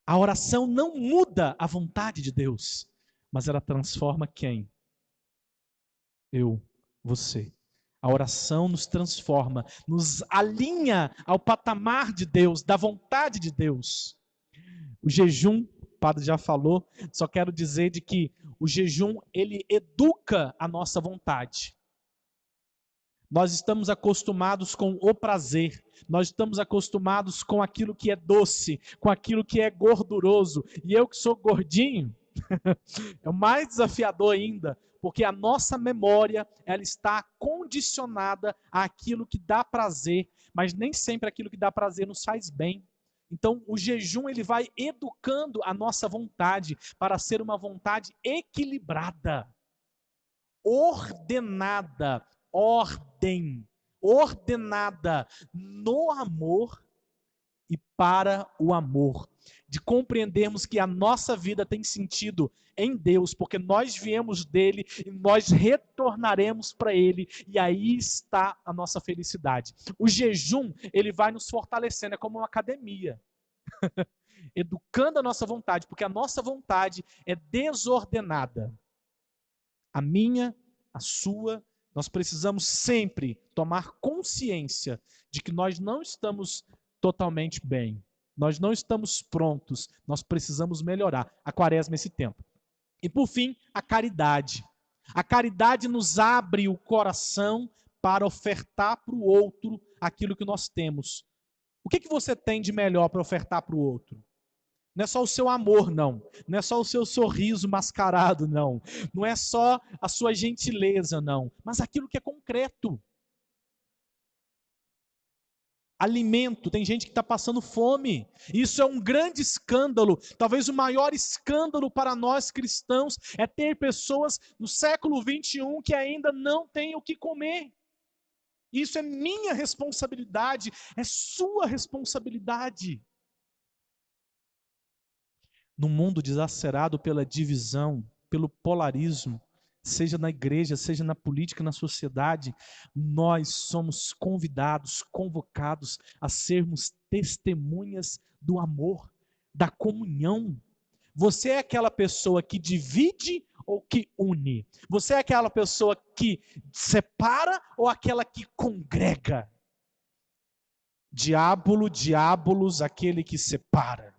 A oração não muda a vontade de Deus, mas ela transforma quem? Eu, você. A oração nos transforma, nos alinha ao patamar de Deus, da vontade de Deus. O jejum, o padre já falou, só quero dizer de que o jejum, ele educa a nossa vontade. Nós estamos acostumados com o prazer, nós estamos acostumados com aquilo que é doce, com aquilo que é gorduroso. E eu que sou gordinho, é o mais desafiador ainda, porque a nossa memória, ela está condicionada àquilo que dá prazer, mas nem sempre aquilo que dá prazer nos faz bem. Então, o jejum, ele vai educando a nossa vontade para ser uma vontade equilibrada, ordenada, ordenada no amor e para o amor. De compreendermos que a nossa vida tem sentido em Deus, porque nós viemos dele e nós retornaremos para ele, e aí está a nossa felicidade. O jejum, ele vai nos fortalecendo, é como uma academia, educando a nossa vontade, porque a nossa vontade é desordenada. A minha, a sua, nós precisamos sempre tomar consciência de que nós não estamos totalmente bem. Nós não estamos prontos, nós precisamos melhorar. A quaresma é esse tempo. E por fim, a caridade. A caridade nos abre o coração para ofertar para o outro aquilo que nós temos. O que você tem de melhor para ofertar para o outro? Não é só o seu amor, não. Não é só o seu sorriso mascarado, não. Não é só a sua gentileza, não. Mas aquilo que é concreto. Alimento, tem gente que está passando fome. Isso é um grande escândalo. Talvez o maior escândalo para nós cristãos é ter pessoas no século 21 que ainda não têm o que comer. Isso é minha responsabilidade, é sua responsabilidade. No mundo desacerado pela divisão, pelo polarismo, seja na igreja, seja na política, na sociedade, nós somos convidados, convocados a sermos testemunhas do amor, da comunhão. Você é aquela pessoa que divide ou que une? Você é aquela pessoa que separa ou aquela que congrega? Diabolos, aquele que separa.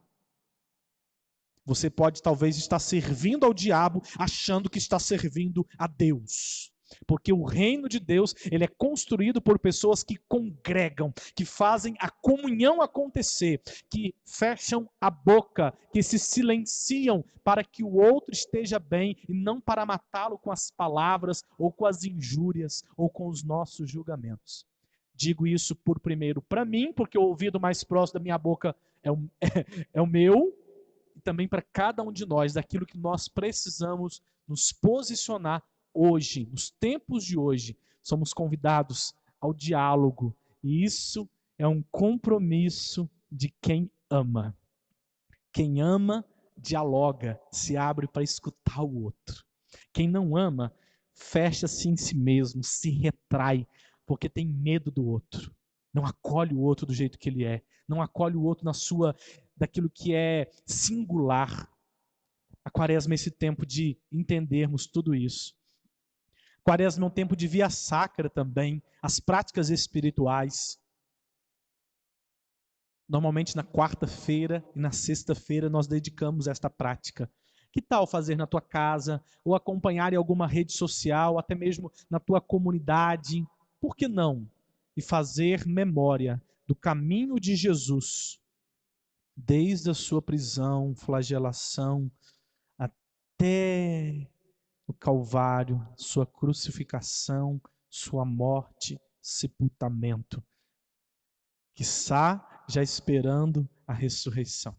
Você pode talvez estar servindo ao diabo achando que está servindo a Deus. Porque o reino de Deus, ele é construído por pessoas que congregam, que fazem a comunhão acontecer, que fecham a boca, que se silenciam para que o outro esteja bem e não para matá-lo com as palavras ou com as injúrias ou com os nossos julgamentos. Digo isso por primeiro para mim, porque o ouvido mais próximo da minha boca é o meu, e também para cada um de nós, daquilo que nós precisamos nos posicionar hoje, nos tempos de hoje. Somos convidados ao diálogo, e isso é um compromisso de quem ama. Quem ama, dialoga, se abre para escutar o outro. Quem não ama, fecha-se em si mesmo, se retrai, porque tem medo do outro. Não acolhe o outro do jeito que ele é, não acolhe o outro daquilo que é singular. A quaresma é esse tempo de entendermos tudo isso. A quaresma é um tempo de via sacra também, as práticas espirituais. Normalmente na quarta-feira e na sexta-feira nós dedicamos a esta prática. Que tal fazer na tua casa, ou acompanhar em alguma rede social, até mesmo na tua comunidade? Por que não? E fazer memória do caminho de Jesus, desde a sua prisão, flagelação, até o Calvário, sua crucificação, sua morte, sepultamento, quiçá já esperando a ressurreição.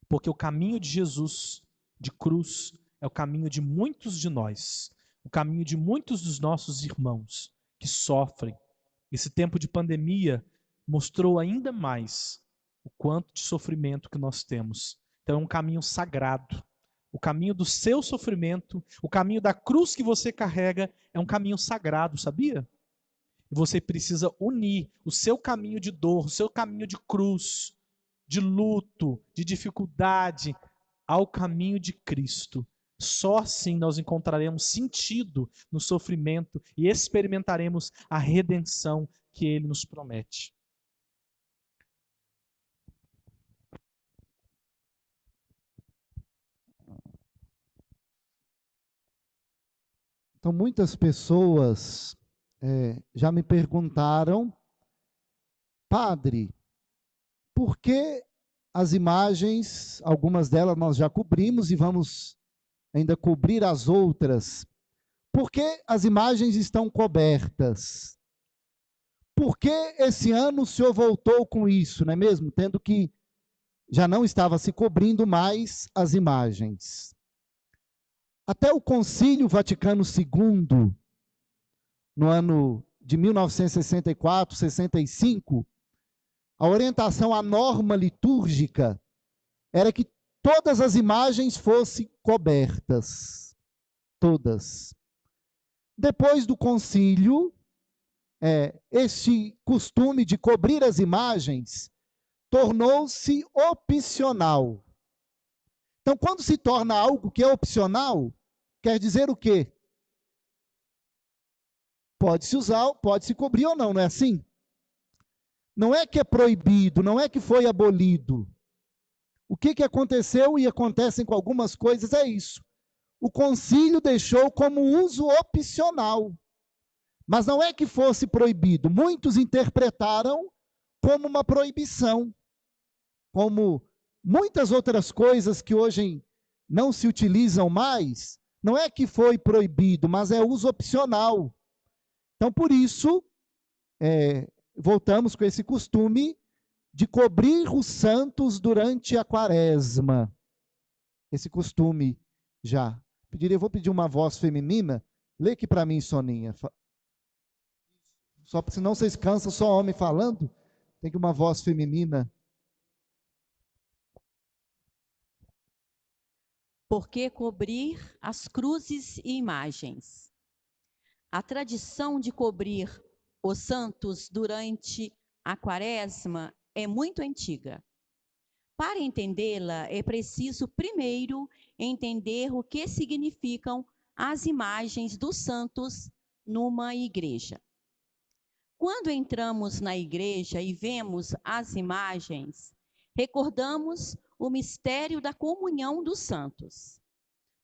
Porque o caminho de Jesus, de cruz, é o caminho de muitos de nós, o caminho de muitos dos nossos irmãos que sofrem. Esse tempo de pandemia mostrou ainda mais o quanto de sofrimento que nós temos. Então é um caminho sagrado. O caminho do seu sofrimento, o caminho da cruz que você carrega é um caminho sagrado, sabia? E você precisa unir o seu caminho de dor, o seu caminho de cruz, de luto, de dificuldade, ao caminho de Cristo. Só assim nós encontraremos sentido no sofrimento e experimentaremos a redenção que Ele nos promete. Então, muitas pessoas já me perguntaram, padre, por que as imagens, algumas delas nós já cobrimos e vamos ainda cobrir as outras, por que as imagens estão cobertas? Por que esse ano o senhor voltou com isso, não é mesmo? Tendo que já não estava se cobrindo mais as imagens. Até o Concílio Vaticano II, no ano de 1964, 65, a orientação à norma litúrgica era que todas as imagens fossem cobertas. Todas. Depois do concílio, este costume de cobrir as imagens tornou-se opcional. Então, quando se torna algo que é opcional, quer dizer o quê? Pode-se usar, pode-se cobrir ou não, não é assim? Não é que é proibido, não é que foi abolido. O que aconteceu e acontecem com algumas coisas é isso. O concílio deixou como uso opcional. Mas não é que fosse proibido. Muitos interpretaram como uma proibição. Como muitas outras coisas que hoje não se utilizam mais, não é que foi proibido, mas é uso opcional. Então, por isso, voltamos com esse costume de cobrir os santos durante a quaresma. Esse costume já. Eu vou pedir uma voz feminina. Lê aqui para mim, Soninha. Só porque senão vocês cansam só homem falando. Tem que uma voz feminina. Por que cobrir as cruzes e imagens? A tradição de cobrir os santos durante a quaresma é muito antiga. Para entendê-la, é preciso primeiro entender o que significam as imagens dos santos numa igreja. Quando entramos na igreja e vemos as imagens, recordamos o mistério da comunhão dos santos.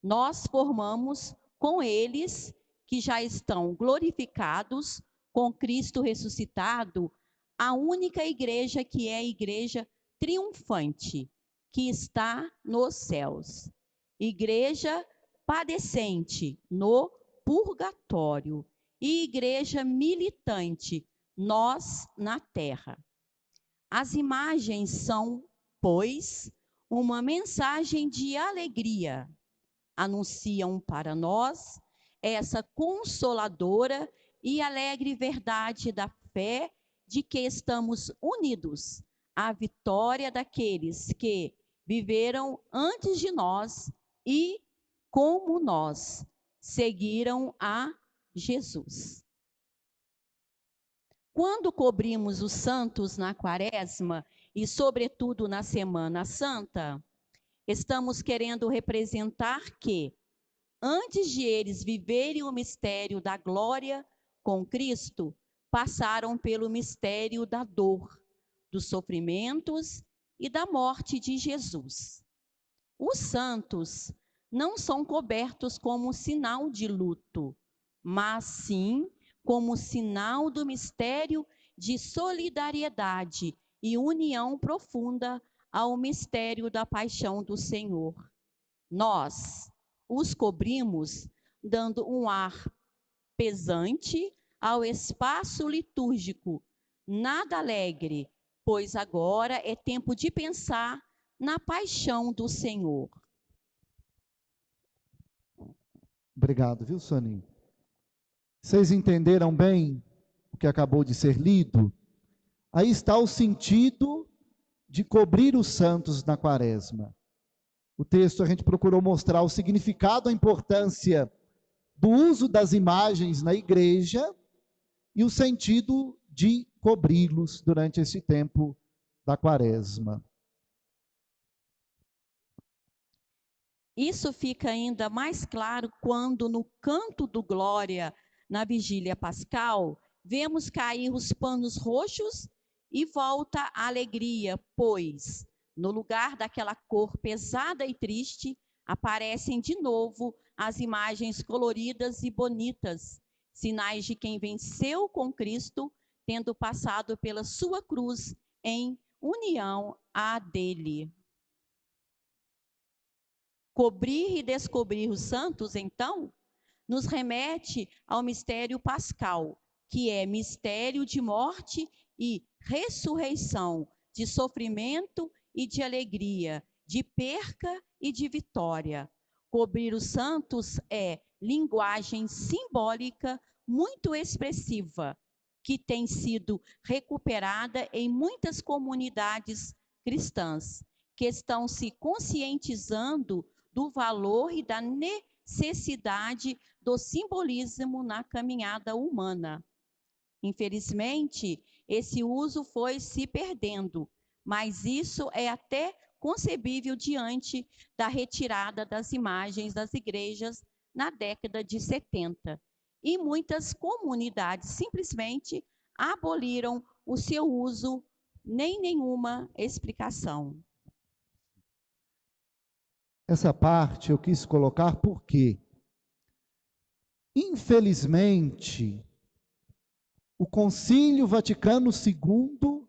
Nós formamos com eles, que já estão glorificados com Cristo ressuscitado, a única igreja que é a igreja triunfante, que está nos céus. Igreja padecente no purgatório e igreja militante, nós na terra. As imagens são, pois, uma mensagem de alegria. Anunciam para nós essa consoladora e alegre verdade da fé de que estamos unidos à vitória daqueles que viveram antes de nós e, como nós, seguiram a Jesus. Quando cobrimos os santos na quaresma e, sobretudo, na Semana Santa, estamos querendo representar que, antes de eles viverem o mistério da glória com Cristo, passaram pelo mistério da dor, dos sofrimentos e da morte de Jesus. Os santos não são cobertos como sinal de luto, mas sim como sinal do mistério de solidariedade e união profunda ao mistério da paixão do Senhor. Nós os cobrimos dando um ar pesante ao espaço litúrgico, nada alegre, pois agora é tempo de pensar na paixão do Senhor. Obrigado, viu, Soninho? Vocês entenderam bem o que acabou de ser lido? Aí está o sentido de cobrir os santos na quaresma. O texto a gente procurou mostrar o significado, a importância do uso das imagens na igreja e o sentido de cobri-los durante esse tempo da quaresma. Isso fica ainda mais claro quando, no canto do Glória, na vigília pascal, vemos cair os panos roxos e volta a alegria, pois, no lugar daquela cor pesada e triste, aparecem de novo as imagens coloridas e bonitas, sinais de quem venceu com Cristo, tendo passado pela sua cruz em união à dele. Cobrir e descobrir os santos, então, nos remete ao mistério pascal, que é mistério de morte e ressurreição, de sofrimento e de alegria, de perca e de vitória. Cobrir os santos é linguagem simbólica muito expressiva, que tem sido recuperada em muitas comunidades cristãs, que estão se conscientizando do valor e da necessidade do simbolismo na caminhada humana. Infelizmente, esse uso foi se perdendo, mas isso é até concebível diante da retirada das imagens das igrejas na década de 70. E muitas comunidades simplesmente aboliram o seu uso, nem nenhuma explicação. Essa parte eu quis colocar porque, infelizmente, o Concílio Vaticano II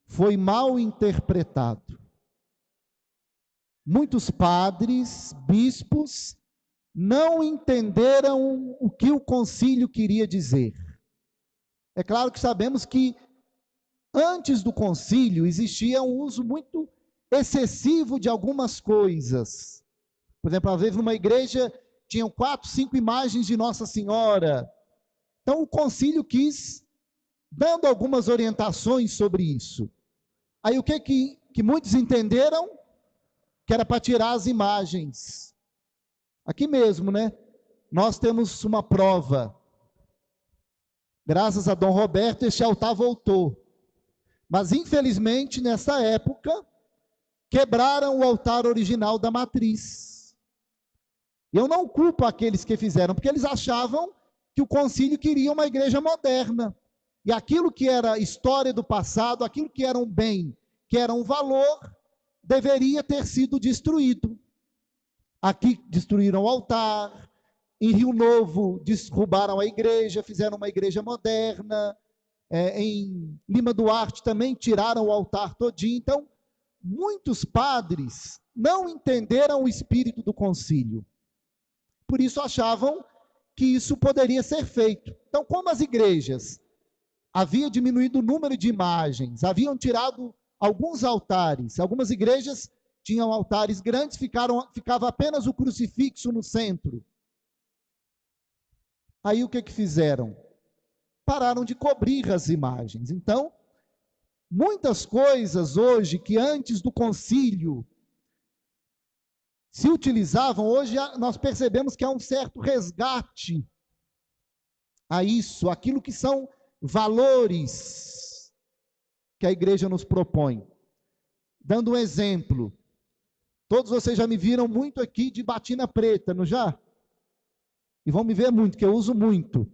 foi mal interpretado. Muitos padres, bispos, não entenderam o que o concílio queria dizer. É claro que sabemos que antes do concílio existia um uso muito excessivo de algumas coisas. Por exemplo, às vezes numa igreja tinham 4, 5 imagens de Nossa Senhora. Então o concílio quis, dando algumas orientações sobre isso. Aí o que muitos entenderam? Que era para tirar as imagens. Aqui mesmo, né? Nós temos uma prova. Graças a Dom Roberto, esse altar voltou. Mas infelizmente, nessa época, quebraram o altar original da matriz. Eu não culpo aqueles que fizeram, porque eles achavam que o concílio queria uma igreja moderna. E aquilo que era história do passado, aquilo que era um bem, que era um valor, deveria ter sido destruído. Aqui destruíram o altar, em Rio Novo derrubaram a igreja, fizeram uma igreja moderna, em Lima Duarte também tiraram o altar todinho. Então, muitos padres não entenderam o espírito do concílio. Por isso achavam que isso poderia ser feito. Então, como as igrejas haviam diminuído o número de imagens, haviam tirado alguns altares, algumas igrejas tinham altares grandes, ficava apenas o crucifixo no centro. Aí o que fizeram? Pararam de cobrir as imagens. Então, muitas coisas hoje que antes do concílio se utilizavam, hoje nós percebemos que há um certo resgate a isso, aquilo que são valores que a igreja nos propõe. Dando um exemplo, todos vocês já me viram muito aqui de batina preta, não já? E vão me ver muito, que eu uso muito.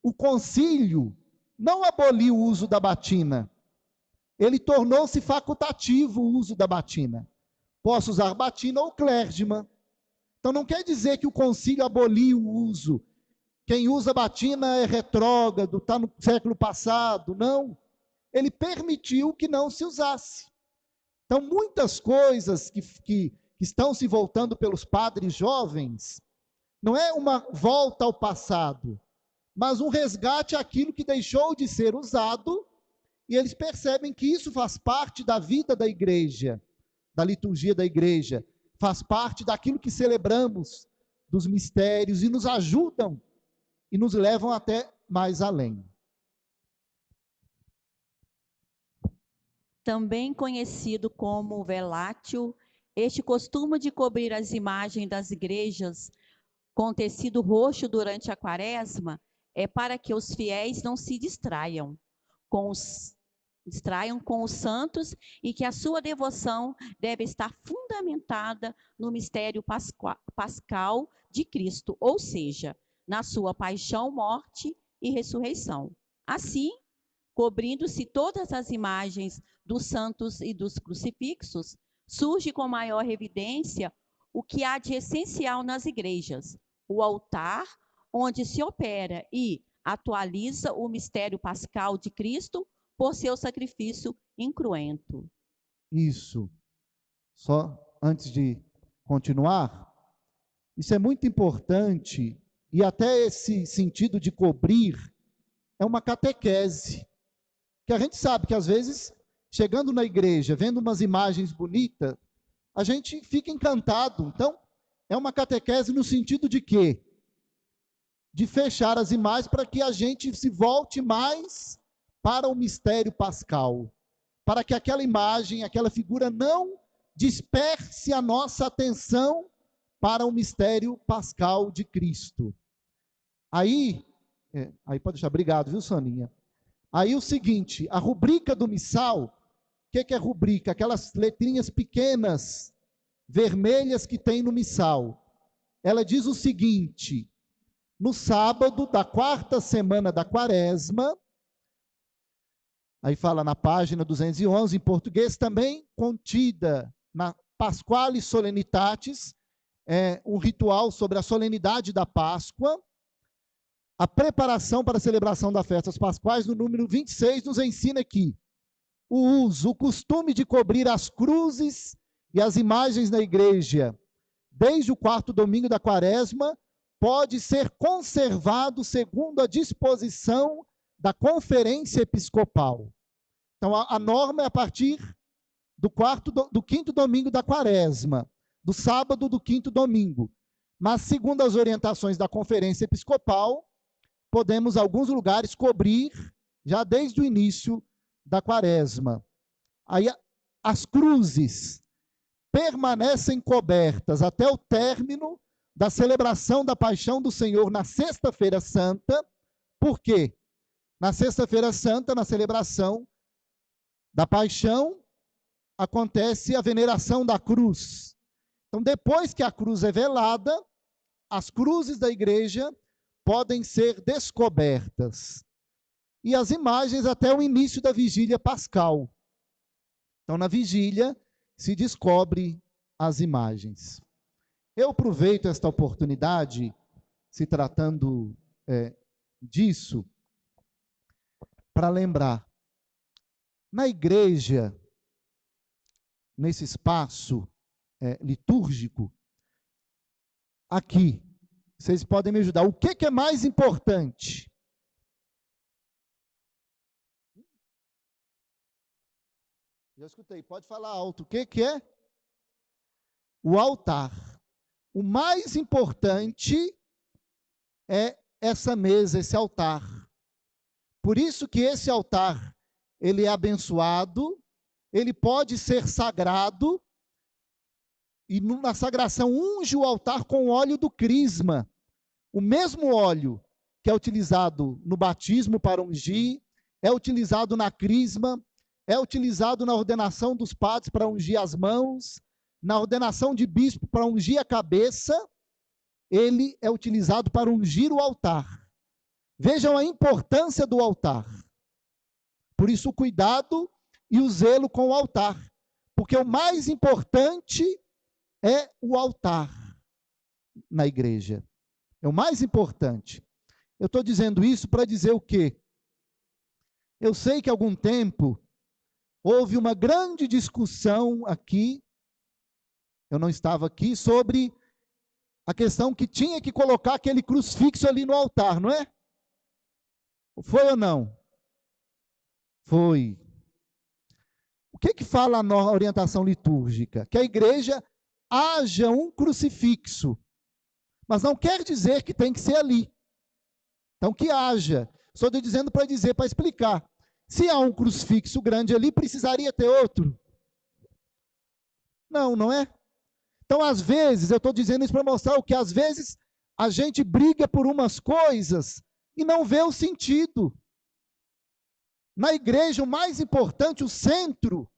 O concílio não aboliu o uso da batina, ele tornou-se facultativo o uso da batina. Posso usar batina ou clérgima. Então não quer dizer que o concílio aboliu o uso. Quem usa batina é retrógrado, está no século passado. Não. Ele permitiu que não se usasse. Então muitas coisas que estão se voltando pelos padres jovens, Não é uma volta ao passado, mas um resgate àquilo que deixou de ser usado, e eles percebem que isso faz parte da vida da igreja, da liturgia da igreja, faz parte daquilo que celebramos, dos mistérios, e nos ajudam e nos levam até mais além. Também conhecido como velátio, este costume de cobrir as imagens das igrejas com tecido roxo durante a quaresma é para que os fiéis não se distraiam com os santos, e que a sua devoção deve estar fundamentada no mistério pascal de Cristo, ou seja, na sua paixão, morte e ressurreição. Assim, cobrindo-se todas as imagens dos santos e dos crucifixos, surge com maior evidência o que há de essencial nas igrejas: o altar, onde se opera e atualiza o mistério pascal de Cristo por seu sacrifício incruento. Isso. Só antes de continuar, isso é muito importante, e até esse sentido de cobrir é uma catequese, que a gente sabe que às vezes, chegando na igreja, vendo umas imagens bonitas, a gente fica encantado. Então, é uma catequese no sentido de quê? De fechar as imagens para que a gente se volte mais para o mistério pascal, para que aquela imagem, aquela figura não disperse a nossa atenção para o mistério pascal de Cristo. Aí pode deixar, obrigado, viu, Soninha? Aí o seguinte, a rubrica do missal, o que é rubrica? Aquelas letrinhas pequenas, vermelhas que tem no missal. Ela diz o seguinte: no sábado da quarta semana da quaresma, aí fala na página 211, em português também, contida na Pasqualis Solenitatis, um ritual sobre a solenidade da Páscoa. A preparação para a celebração das festas pasquais, no número 26, nos ensina que o costume de cobrir as cruzes e as imagens na igreja, desde o quarto domingo da quaresma, pode ser conservado segundo a disposição da Conferência Episcopal. Então, a norma é a partir do quinto domingo da quaresma, do sábado do quinto domingo. Mas, segundo as orientações da Conferência Episcopal, podemos, em alguns lugares, cobrir já desde o início da quaresma. Aí, as cruzes permanecem cobertas até o término da celebração da Paixão do Senhor na Sexta-feira Santa. Por quê? Na Sexta-feira Santa, na celebração da Paixão, acontece a veneração da cruz. Então, depois que a cruz é velada, as cruzes da igreja podem ser descobertas. E as imagens até o início da vigília pascal. Então, na vigília, se descobre as imagens. Eu aproveito esta oportunidade, se tratando disso, para lembrar, na igreja, nesse espaço litúrgico, aqui, vocês podem me ajudar. O que é mais importante? Já escutei, pode falar alto. O que é? O altar. O mais importante é essa mesa, esse altar. Por isso que esse altar, ele é abençoado, ele pode ser sagrado, e na sagração unge o altar com o óleo do crisma. O mesmo óleo que é utilizado no batismo para ungir, é utilizado na crisma, é utilizado na ordenação dos padres para ungir as mãos, na ordenação de bispo para ungir a cabeça, ele é utilizado para ungir o altar. Vejam a importância do altar. Por isso o cuidado e o zelo com o altar. Porque o mais importante é o altar na igreja. É o mais importante. Eu estou dizendo isso para dizer o quê? Eu sei que há algum tempo houve uma grande discussão aqui, eu não estava aqui, sobre a questão que tinha que colocar aquele crucifixo ali no altar, não é? Foi ou não? Foi. O que fala a orientação litúrgica? Que a igreja haja um crucifixo, mas não quer dizer que tem que ser ali. Então, que haja. Estou dizendo para dizer, para explicar. Se há um crucifixo grande ali, precisaria ter outro? Não, não é? Então, às vezes, eu estou dizendo isso para mostrar o que às vezes a gente briga por umas coisas e não vê o sentido. Na igreja, o mais importante, o centro,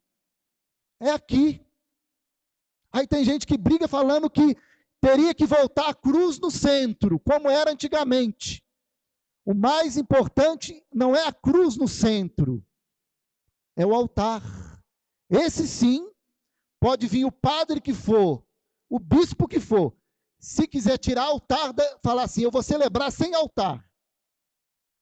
é aqui. Aí tem gente que briga falando que teria que voltar a cruz no centro, como era antigamente. O mais importante não é a cruz no centro, é o altar. Esse sim, pode vir o padre que for, o bispo que for. Se quiser tirar altar, falar assim, eu vou celebrar sem altar.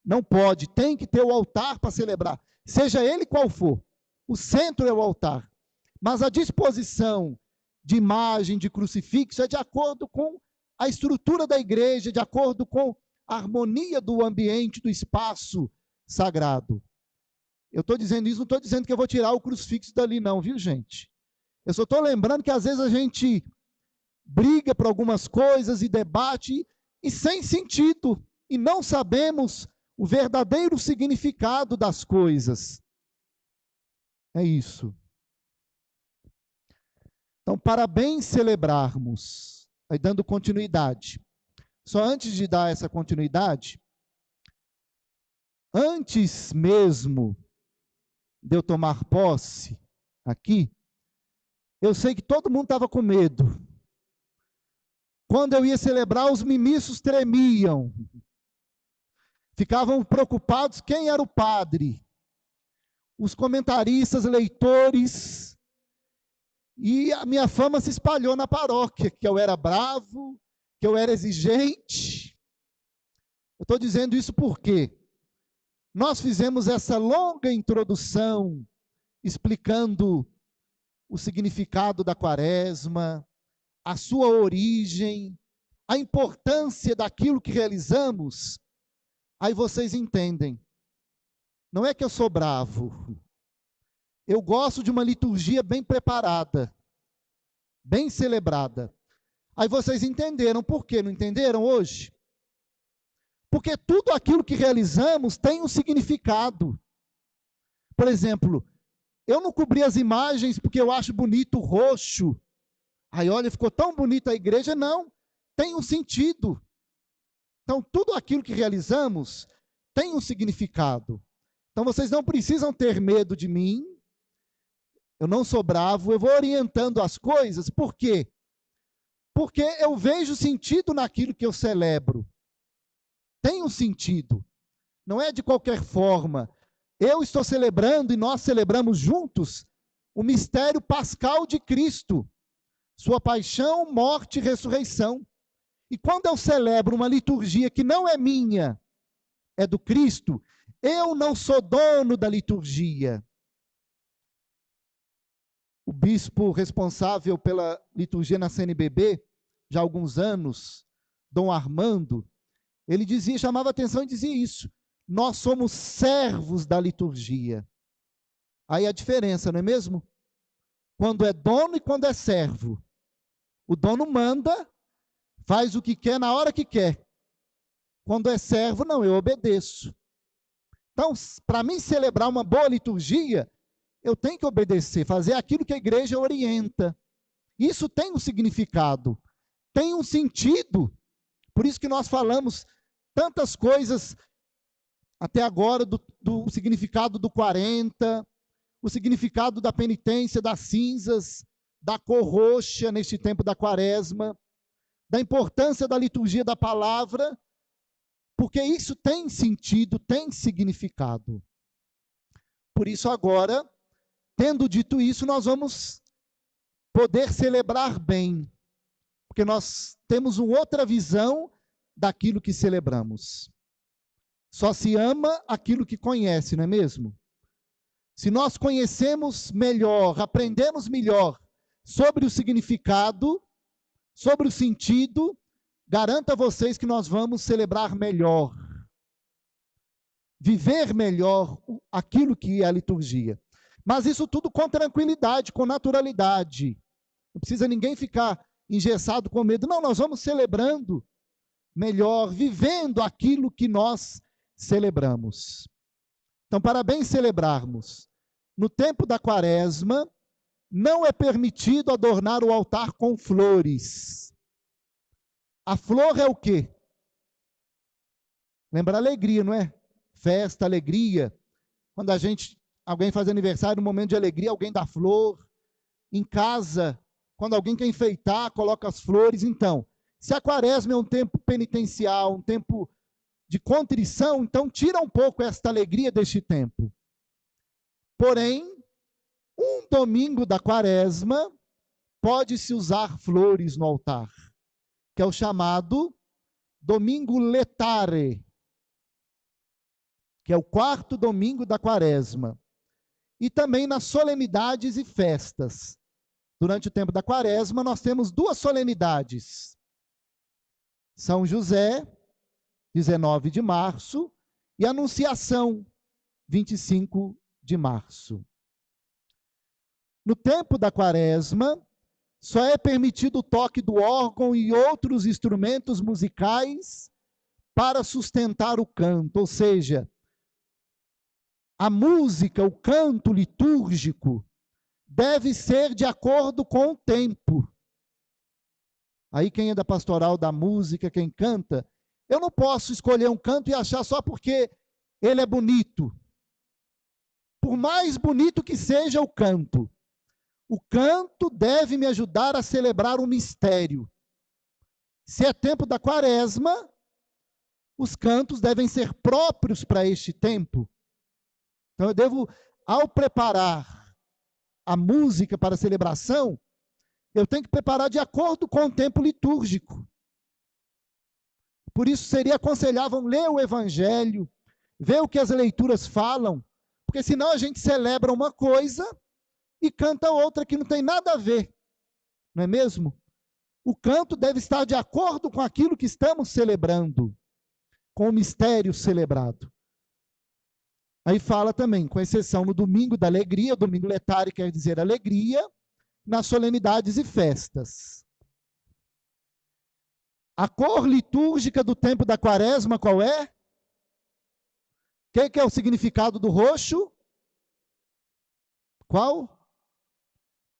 Não pode, tem que ter o altar para celebrar, seja ele qual for. O centro é o altar. Mas a disposição de imagem, de crucifixo, é de acordo com a estrutura da igreja, de acordo com a harmonia do ambiente, do espaço sagrado. Eu estou dizendo isso, não estou dizendo que eu vou tirar o crucifixo dali não, viu, gente? Eu só estou lembrando que às vezes a gente briga por algumas coisas e debate e sem sentido, e não sabemos o verdadeiro significado das coisas. É isso. Então, para bem celebrarmos, aí dando continuidade. Só antes de dar essa continuidade, antes mesmo de eu tomar posse aqui, eu sei que todo mundo estava com medo. Quando eu ia celebrar, os mimiços tremiam. Ficavam preocupados quem era o padre. Os comentaristas, leitores. E a minha fama se espalhou na paróquia, que eu era bravo, que eu era exigente. Eu estou dizendo isso porque nós fizemos essa longa introdução, explicando o significado da quaresma, a sua origem, a importância daquilo que realizamos. Aí vocês entendem. Não é que eu sou bravo. Eu gosto de uma liturgia bem preparada, bem celebrada. Aí vocês entenderam. Por quê? Não entenderam hoje? Porque tudo aquilo que realizamos tem um significado. Por exemplo, eu não cobri as imagens porque eu acho bonito o roxo. Aí olha, ficou tão bonita a igreja. Não, tem um sentido. Então tudo aquilo que realizamos tem um significado. Então vocês não precisam ter medo de mim. Eu não sou bravo, eu vou orientando as coisas. Por quê? Porque eu vejo sentido naquilo que eu celebro. Tem um sentido. Não é de qualquer forma. Eu estou celebrando e nós celebramos juntos o mistério pascal de Cristo. Sua paixão, morte e ressurreição. E quando eu celebro uma liturgia que não é minha, é do Cristo, eu não sou dono da liturgia. O bispo responsável pela liturgia na CNBB, já há alguns anos, Dom Armando, ele dizia, chamava a atenção e dizia isso. Nós somos servos da liturgia. Aí a diferença, não é mesmo? Quando é dono e quando é servo. O dono manda, faz o que quer na hora que quer. Quando é servo, não, eu obedeço. Então, para mim celebrar uma boa liturgia, eu tenho que obedecer, fazer aquilo que a igreja orienta. Isso tem um significado, tem um sentido. Por isso que nós falamos tantas coisas até agora do significado do 40, o significado da penitência, das cinzas, da cor roxa neste tempo da quaresma, da importância da liturgia da palavra, porque isso tem sentido, tem significado. Por isso agora, tendo dito isso, nós vamos poder celebrar bem, porque nós temos uma outra visão daquilo que celebramos. Só se ama aquilo que conhece, não é mesmo? Se nós conhecemos melhor, aprendemos melhor sobre o significado, sobre o sentido, garanto a vocês que nós vamos celebrar melhor, viver melhor aquilo que é a liturgia. Mas isso tudo com tranquilidade, com naturalidade. Não precisa ninguém ficar engessado com medo. Não, nós vamos celebrando melhor, vivendo aquilo que nós celebramos. Então, para bem celebrarmos, no tempo da quaresma, não é permitido adornar o altar com flores. A flor é o quê? Lembra a alegria, não é? Festa, alegria. Quando alguém faz aniversário, um momento de alegria, alguém dá flor. Em casa, quando alguém quer enfeitar, coloca as flores. Então, se a quaresma é um tempo penitencial, um tempo de contrição, então tira um pouco esta alegria deste tempo. Porém, um domingo da quaresma, pode-se usar flores no altar, que é o chamado domingo letare, que é o 4º domingo da quaresma. E também nas solenidades e festas. Durante o tempo da quaresma, nós temos 2 solenidades. São José, 19 de março, e Anunciação, 25 de março. No tempo da quaresma, só é permitido o toque do órgão e outros instrumentos musicais para sustentar o canto, ou seja, a música, o canto litúrgico, deve ser de acordo com o tempo. Aí quem é da pastoral da música, quem canta, eu não posso escolher um canto e achar só porque ele é bonito. Por mais bonito que seja o canto deve me ajudar a celebrar um mistério. Se é tempo da quaresma, os cantos devem ser próprios para este tempo. Então eu devo, ao preparar a música para a celebração, eu tenho que preparar de acordo com o tempo litúrgico. Por isso seria aconselhável ler o Evangelho, ver o que as leituras falam, porque senão a gente celebra uma coisa e canta outra que não tem nada a ver, não é mesmo? O canto deve estar de acordo com aquilo que estamos celebrando, com o mistério celebrado. Aí fala também, com exceção no domingo da alegria, domingo letare quer dizer alegria, nas solenidades e festas. A cor litúrgica do tempo da quaresma qual é? O que é o significado do roxo? Qual?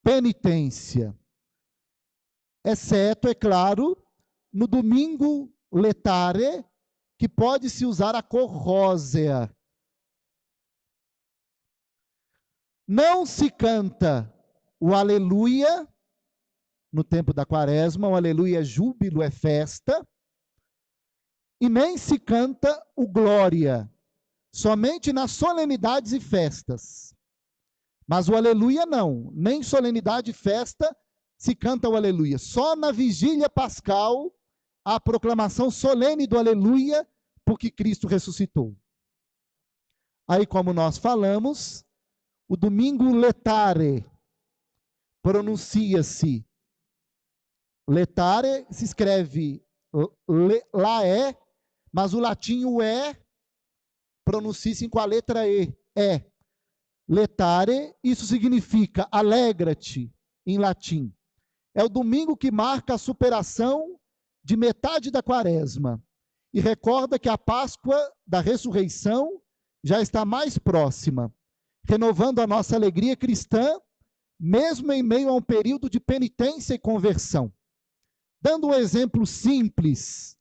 Penitência. Exceto, é claro, no domingo letare, que pode-se usar a cor rósea. Não se canta o aleluia no tempo da quaresma, o aleluia é júbilo, é festa, e nem se canta o glória, somente nas solenidades e festas. Mas o aleluia não, nem solenidade e festa se canta o aleluia. Só na vigília pascal, a proclamação solene do aleluia, porque Cristo ressuscitou. Aí, como nós falamos, o domingo letare pronuncia-se. Letare se escreve laé, mas o latim o é pronuncia-se com a letra E. É. Letare, isso significa alegra-te em latim. É o domingo que marca a superação de metade da quaresma. E recorda que a Páscoa da ressurreição já está mais próxima, renovando a nossa alegria cristã, mesmo em meio a um período de penitência e conversão. Dando um exemplo simples,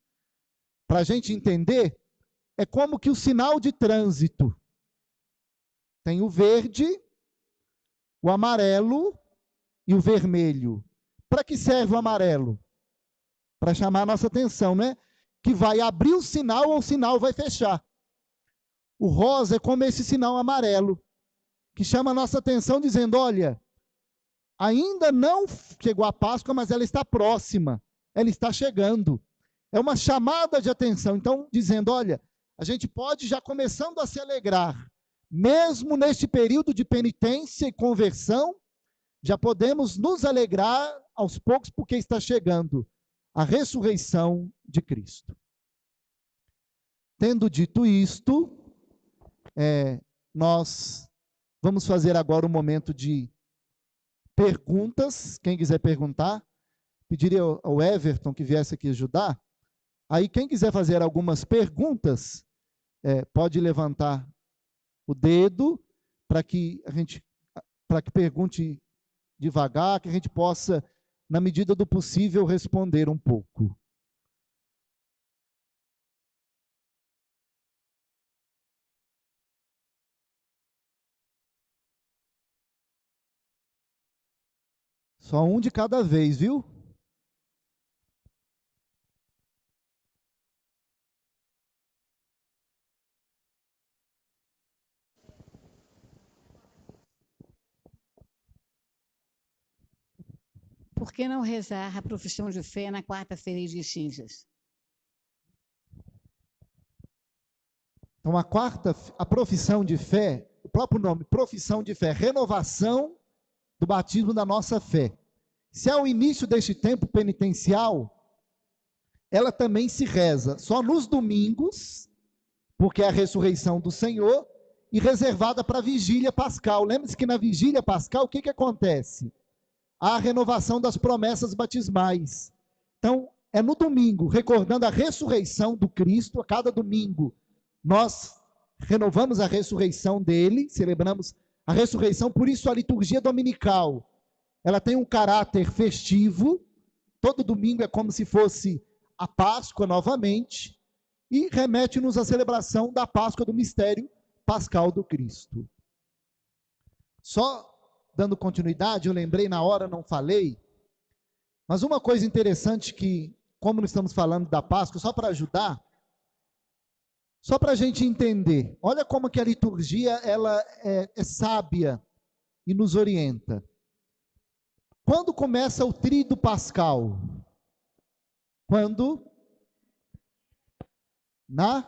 para a gente entender, é como que o sinal de trânsito. Tem o verde, o amarelo e o vermelho. Para que serve o amarelo? Para chamar a nossa atenção, né? Que vai abrir o sinal ou o sinal vai fechar. O rosa é como esse sinal amarelo, que chama a nossa atenção dizendo, olha, ainda não chegou a Páscoa, mas ela está próxima, ela está chegando. É uma chamada de atenção, então dizendo, olha, a gente pode já começando a se alegrar, mesmo neste período de penitência e conversão, já podemos nos alegrar aos poucos porque está chegando a ressurreição de Cristo. Tendo dito isto, nós vamos fazer agora um momento de perguntas. Quem quiser perguntar, pediria ao Everton que viesse aqui ajudar. Aí quem quiser fazer algumas perguntas, pode levantar o dedo para que pergunte devagar, que a gente possa, na medida do possível, responder um pouco. Só um de cada vez, viu? Por que não rezar a profissão de fé na quarta-feira de cinzas? Então, a profissão de fé, o próprio nome, profissão de fé, renovação do batismo da nossa fé. Se é o início deste tempo penitencial, ela também se reza só nos domingos, porque é a ressurreição do Senhor, e reservada para a vigília pascal. Lembre-se que na vigília pascal, o que acontece? A renovação das promessas batismais. Então, é no domingo, recordando a ressurreição do Cristo. A cada domingo, nós renovamos a ressurreição dele, celebramos a ressurreição. Por isso, a liturgia dominical, ela tem um caráter festivo. Todo domingo é como se fosse a Páscoa novamente, e remete-nos à celebração da Páscoa, do mistério pascal do Cristo. Só dando continuidade, eu lembrei na hora, não falei, mas uma coisa interessante que, como nós estamos falando da Páscoa, só para ajudar, só para a gente entender, olha como que a liturgia ela é sábia e nos orienta. Quando começa o tríduo pascal? Quando? Na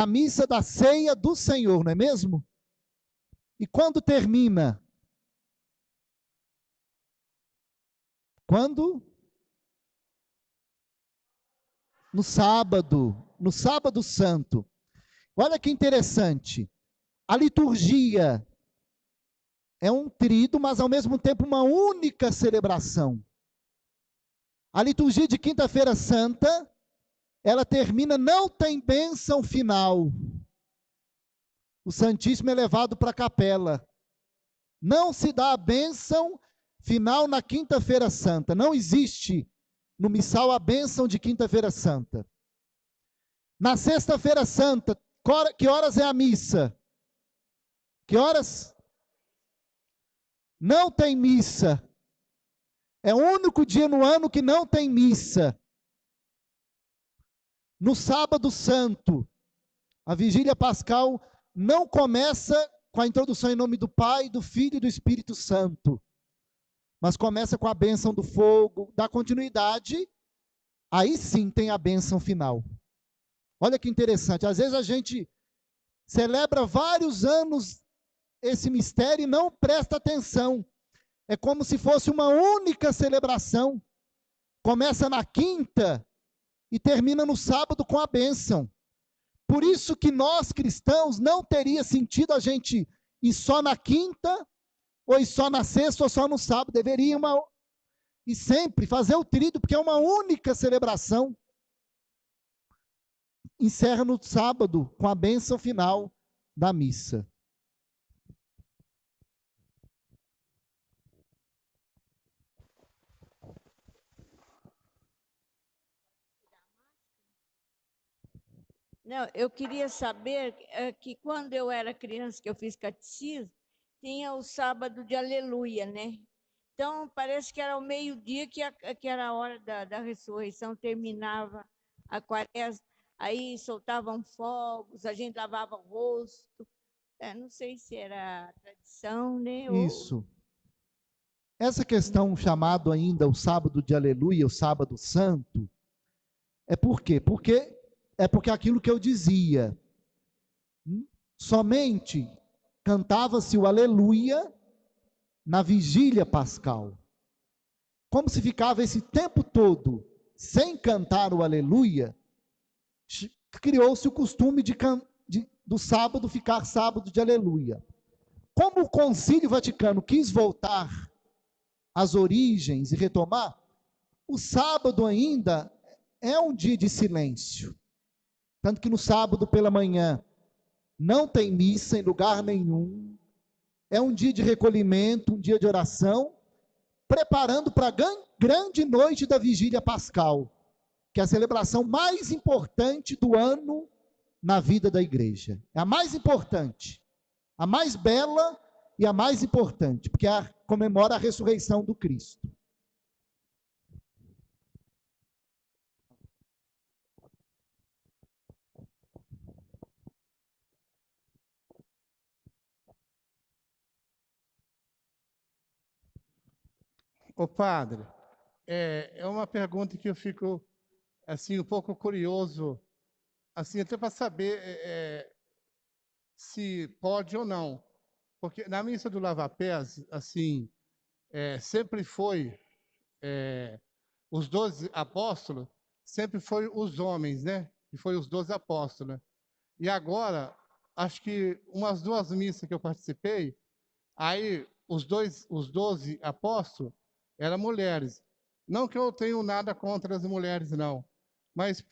missa da ceia do Senhor, não é mesmo? E quando termina? Quando? No sábado santo. Olha que interessante. A liturgia é um tríduo, mas ao mesmo tempo uma única celebração. A liturgia de Quinta-feira Santa, ela termina, não tem bênção final. O Santíssimo é levado para a capela. Não se dá a bênção final na Quinta-feira Santa. Não existe no missal a bênção de Quinta-feira Santa. Na Sexta-feira Santa, que horas é a missa? Que horas? Não tem missa. É o único dia no ano que não tem missa. No Sábado Santo, a vigília pascal não começa com a introdução em nome do Pai, do Filho e do Espírito Santo, mas começa com a bênção do fogo, dá continuidade, aí sim tem a bênção final. Olha que interessante, às vezes a gente celebra vários anos esse mistério e não presta atenção. É como se fosse uma única celebração. Começa na quinta e termina no sábado com a bênção. Por isso que nós cristãos não teria sentido a gente ir só na quinta, ou ir só na sexta, ou só no sábado. Deveria e sempre fazer o tríduo, porque é uma única celebração. Encerra no sábado com a bênção final da missa. Não, eu queria saber que quando eu era criança, que eu fiz catecismo, tinha o sábado de aleluia, né? Então, parece que era ao meio-dia que era a hora da ressurreição, terminava a quaresma, aí soltavam fogos, a gente lavava o rosto. Não sei se era tradição, né? Isso. Essa questão chamado ainda o sábado de aleluia, o sábado santo, é por quê? Porque aquilo que eu dizia, somente cantava-se o aleluia na vigília pascal. como se ficava esse tempo todo sem cantar o aleluia, criou-se o costume do sábado ficar sábado de aleluia. Como o Concílio Vaticano quis voltar às origens e retomar, o sábado ainda é um dia de silêncio. Tanto que no sábado pela manhã não tem missa em lugar nenhum. É um dia de recolhimento, um dia de oração, preparando para a grande noite da Vigília Pascal, que é a celebração mais importante do ano na vida da igreja. É a mais importante, a mais bela e a mais importante, porque comemora a ressurreição do Cristo. Ô padre, é uma pergunta que eu fico assim um pouco curioso, assim até para saber se pode ou não, porque na missa do lava-pés, assim, sempre foi os 12 apóstolos, sempre foi os homens, né? Que foi os 12 apóstolos. E agora, acho que umas 2 missas que eu participei, aí os 12 apóstolos eram mulheres. Não que eu tenho nada contra as mulheres, não. Mas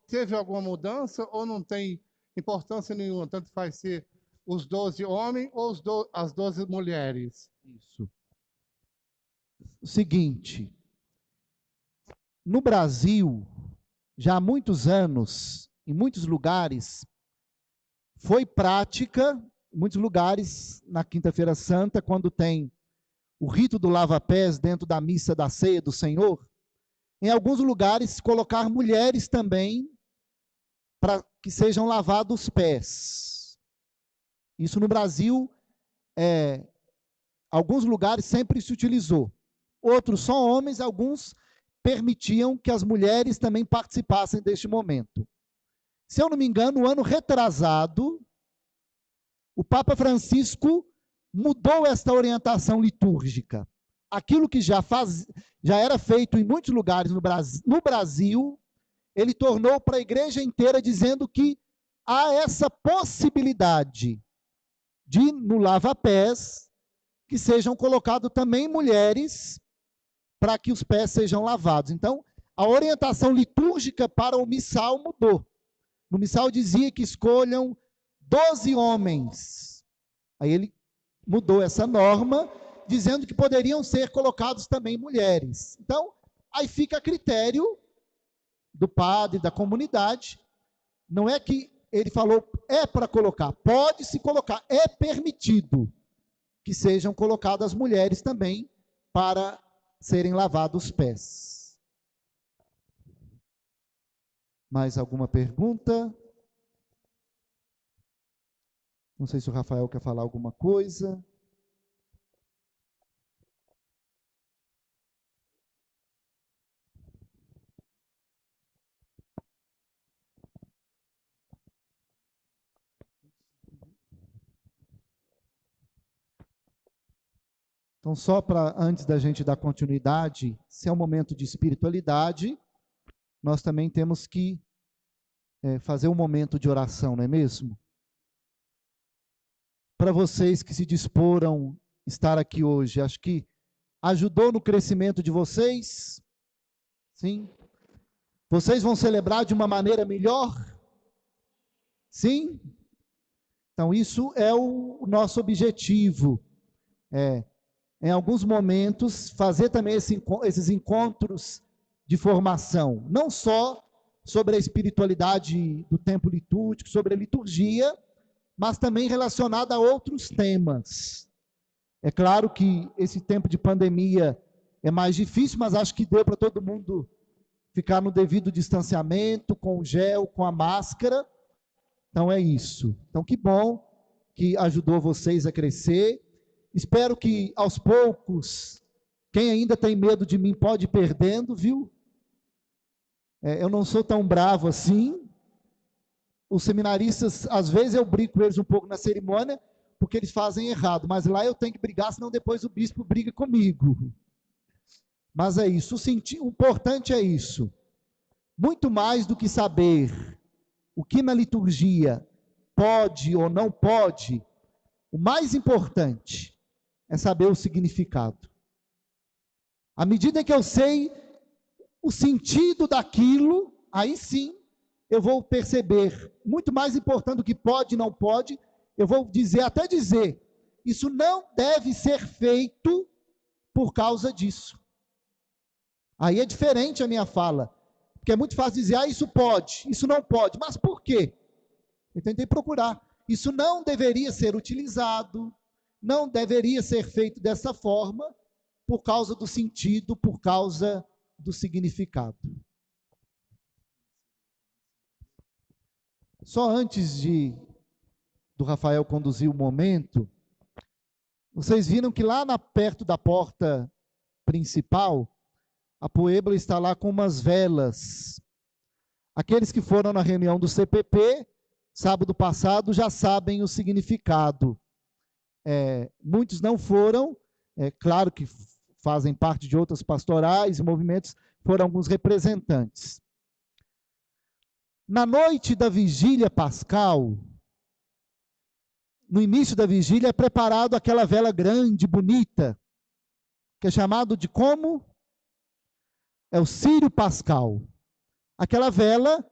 teve alguma mudança ou não tem importância nenhuma? Tanto faz ser os 12 homens ou as 12 mulheres? Isso. O seguinte, no Brasil, já há muitos anos, em muitos lugares, foi prática, em muitos lugares, na Quinta-feira Santa, quando tem o rito do lava-pés dentro da missa da ceia do Senhor, em alguns lugares colocar mulheres também para que sejam lavados os pés. Isso no Brasil, alguns lugares sempre se utilizou. Outros só homens, alguns permitiam que as mulheres também participassem deste momento. Se eu não me engano, no ano retrasado, o Papa Francisco mudou esta orientação litúrgica. Aquilo que já era feito em muitos lugares no Brasil, ele tornou para a igreja inteira, dizendo que há essa possibilidade de, no lava-pés, que sejam colocadas também mulheres para que os pés sejam lavados. Então, a orientação litúrgica para o missal mudou. No missal dizia que escolham 12 homens. Aí ele mudou essa norma, dizendo que poderiam ser colocados também mulheres. Então, aí fica a critério do padre, da comunidade. Não é que ele falou, é para colocar, pode se colocar, é permitido que sejam colocadas mulheres também para serem lavados os pés. Mais alguma pergunta? Não sei se o Rafael quer falar alguma coisa. Então, só para, antes da gente dar continuidade, se é um momento de espiritualidade, nós também temos que fazer um momento de oração, não é mesmo? Para vocês que se disporam a estar aqui hoje, acho que ajudou no crescimento de vocês? Sim? Vocês vão celebrar de uma maneira melhor? Sim? Então, isso é o nosso objetivo. Em alguns momentos, fazer também esses encontros de formação, não só sobre a espiritualidade do tempo litúrgico, sobre a liturgia, mas também relacionada a outros temas. É claro que esse tempo de pandemia é mais difícil, mas acho que deu para todo mundo ficar no devido distanciamento, com o gel, com a máscara. Então é isso. Então que bom que ajudou vocês a crescer. Espero que aos poucos, quem ainda tem medo de mim pode ir perdendo, viu? Eu não sou tão bravo assim. Os seminaristas, às vezes eu brigo com eles um pouco na cerimônia, porque eles fazem errado, mas lá eu tenho que brigar, senão depois o bispo briga comigo. Mas é isso, o importante é isso. Muito mais do que saber o que na liturgia pode ou não pode, o mais importante é saber o significado. À medida que eu sei o sentido daquilo, aí sim eu vou perceber, muito mais importante do que pode e não pode, eu vou até dizer, isso não deve ser feito por causa disso. Aí é diferente a minha fala, porque é muito fácil dizer, isso pode, isso não pode, mas por quê? Eu tentei procurar. Isso não deveria ser utilizado, não deveria ser feito dessa forma, por causa do sentido, por causa do significado. Só antes do Rafael conduzir o momento, vocês viram que lá perto da porta principal, a Puebla está lá com umas velas. Aqueles que foram na reunião do CPP, sábado passado, já sabem o significado. Muitos não foram, claro que fazem parte de outras pastorais e movimentos, foram alguns representantes. Na noite da vigília pascal, no início da vigília, é preparado aquela vela grande, bonita, que é chamado de como? É o círio pascal. Aquela vela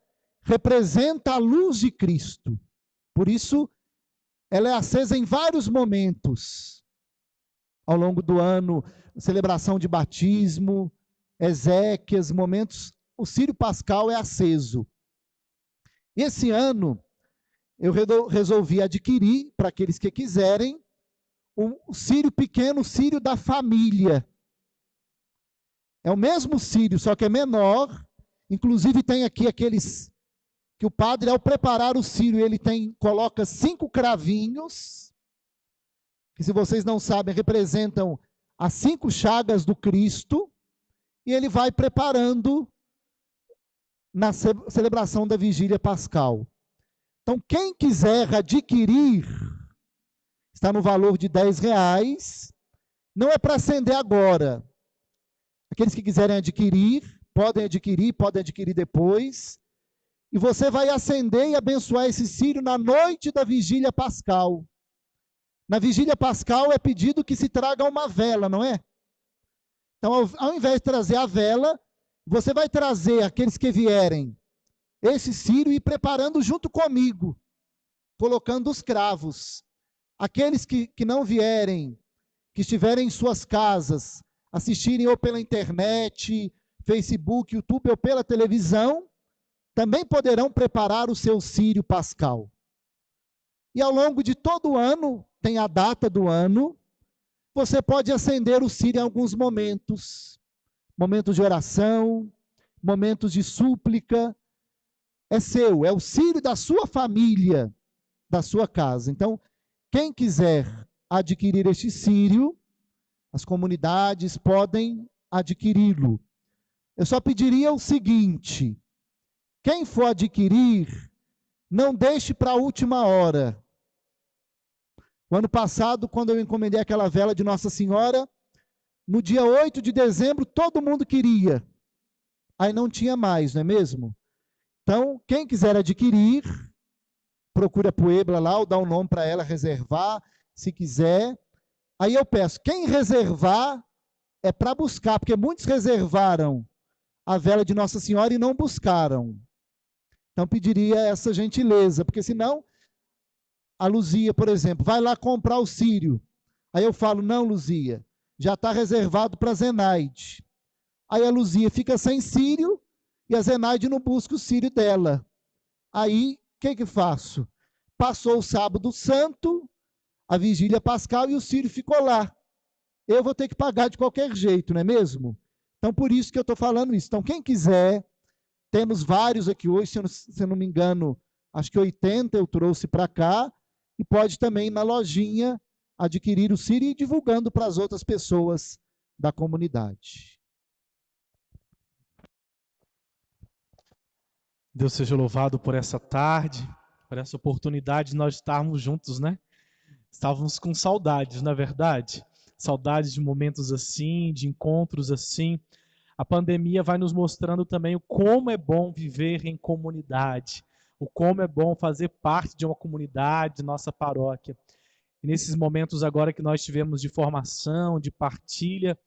representa a luz de Cristo. Por isso, ela é acesa em vários momentos. Ao longo do ano, celebração de batismo, exéquias, momentos, o círio pascal é aceso. E esse ano, eu resolvi adquirir, para aqueles que quiserem, o círio pequeno, o círio da família. É o mesmo círio, só que é menor. Inclusive tem aqui aqueles que o padre, ao preparar o círio, ele coloca 5 cravinhos, que se vocês não sabem, representam as 5 chagas do Cristo, e ele vai preparando na celebração da vigília pascal. Então, quem quiser adquirir, está no valor de R$10, não é para acender agora. Aqueles que quiserem adquirir, podem adquirir depois. E você vai acender e abençoar esse círio na noite da vigília pascal. Na vigília pascal é pedido que se traga uma vela, não é? Então, ao invés de trazer a vela, você vai trazer aqueles que vierem esse círio e ir preparando junto comigo, colocando os cravos. Aqueles que não vierem, que estiverem em suas casas, assistirem ou pela internet, Facebook, YouTube ou pela televisão, também poderão preparar o seu círio pascal. E ao longo de todo o ano, tem a data do ano, você pode acender o círio em alguns momentos. Momentos de oração, momentos de súplica. É seu, é o círio da sua família, da sua casa. Então, quem quiser adquirir este círio, as comunidades podem adquiri-lo. Eu só pediria o seguinte: quem for adquirir, não deixe para a última hora. O ano passado, quando eu encomendei aquela vela de Nossa Senhora, no dia 8 de dezembro, todo mundo queria. Aí não tinha mais, não é mesmo? Então, quem quiser adquirir, procure a Puebla lá, ou dá um nome para ela reservar, se quiser. Aí eu peço, quem reservar é para buscar, porque muitos reservaram a vela de Nossa Senhora e não buscaram. Então, pediria essa gentileza, porque senão, a Luzia, por exemplo, vai lá comprar o círio. Aí eu falo, não, Luzia, já está reservado para a Zenaide. Aí a Luzia fica sem círio e a Zenaide não busca o círio dela. Aí, o que faço? Passou o sábado santo, a vigília pascal e o círio ficou lá. Eu vou ter que pagar de qualquer jeito, não é mesmo? Então, por isso que eu estou falando isso. Então, quem quiser, temos vários aqui hoje, se eu não me engano, acho que 80 eu trouxe para cá, e pode também na lojinha adquirir o círio e ir divulgando para as outras pessoas da comunidade. Deus seja louvado por essa tarde, por essa oportunidade de nós estarmos juntos, né? Estávamos com saudades, na verdade. saudades de momentos assim, de encontros assim. A pandemia vai nos mostrando também o como é bom viver em comunidade, o como é bom fazer parte de uma comunidade, nossa paróquia. E nesses momentos agora que nós tivemos de formação, de partilha,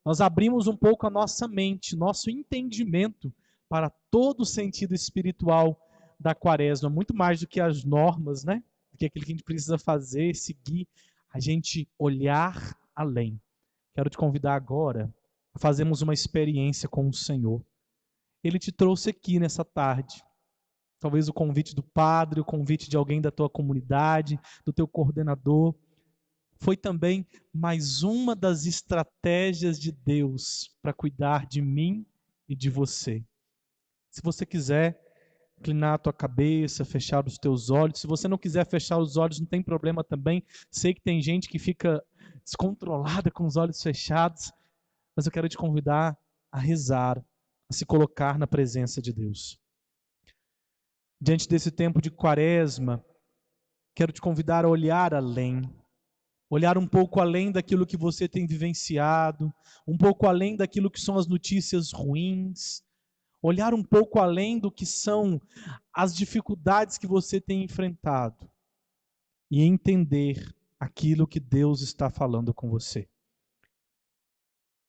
nós abrimos um pouco a nossa mente, nosso entendimento para todo o sentido espiritual da Quaresma, muito mais do que as normas, né? Do que aquilo que a gente precisa fazer, seguir, a gente olhar além. Quero te convidar agora a fazermos uma experiência com o Senhor. Ele te trouxe aqui nessa tarde. Talvez o convite do padre, o convite de alguém da tua comunidade, do teu coordenador. Foi também mais uma das estratégias de Deus para cuidar de mim e de você. Se você quiser inclinar a tua cabeça, fechar os teus olhos. Se você não quiser fechar os olhos, não tem problema também. Sei que tem gente que fica descontrolada com os olhos fechados, mas eu quero te convidar a rezar, a se colocar na presença de Deus. Diante desse tempo de Quaresma, quero te convidar a olhar além. Olhar um pouco além daquilo que você tem vivenciado, um pouco além daquilo que são as notícias ruins, olhar um pouco além do que são as dificuldades que você tem enfrentado e entender aquilo que Deus está falando com você.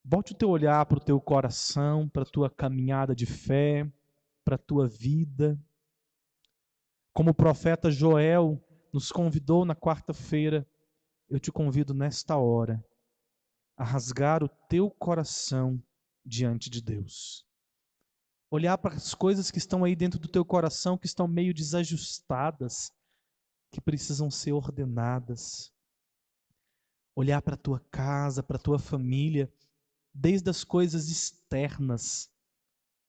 Bote o teu olhar para o teu coração, para a tua caminhada de fé, para a tua vida. Como o profeta Joel nos convidou na quarta-feira, eu te convido nesta hora a rasgar o teu coração diante de Deus. Olhar para as coisas que estão aí dentro do teu coração, que estão meio desajustadas, que precisam ser ordenadas. Olhar para a tua casa, para a tua família, desde as coisas externas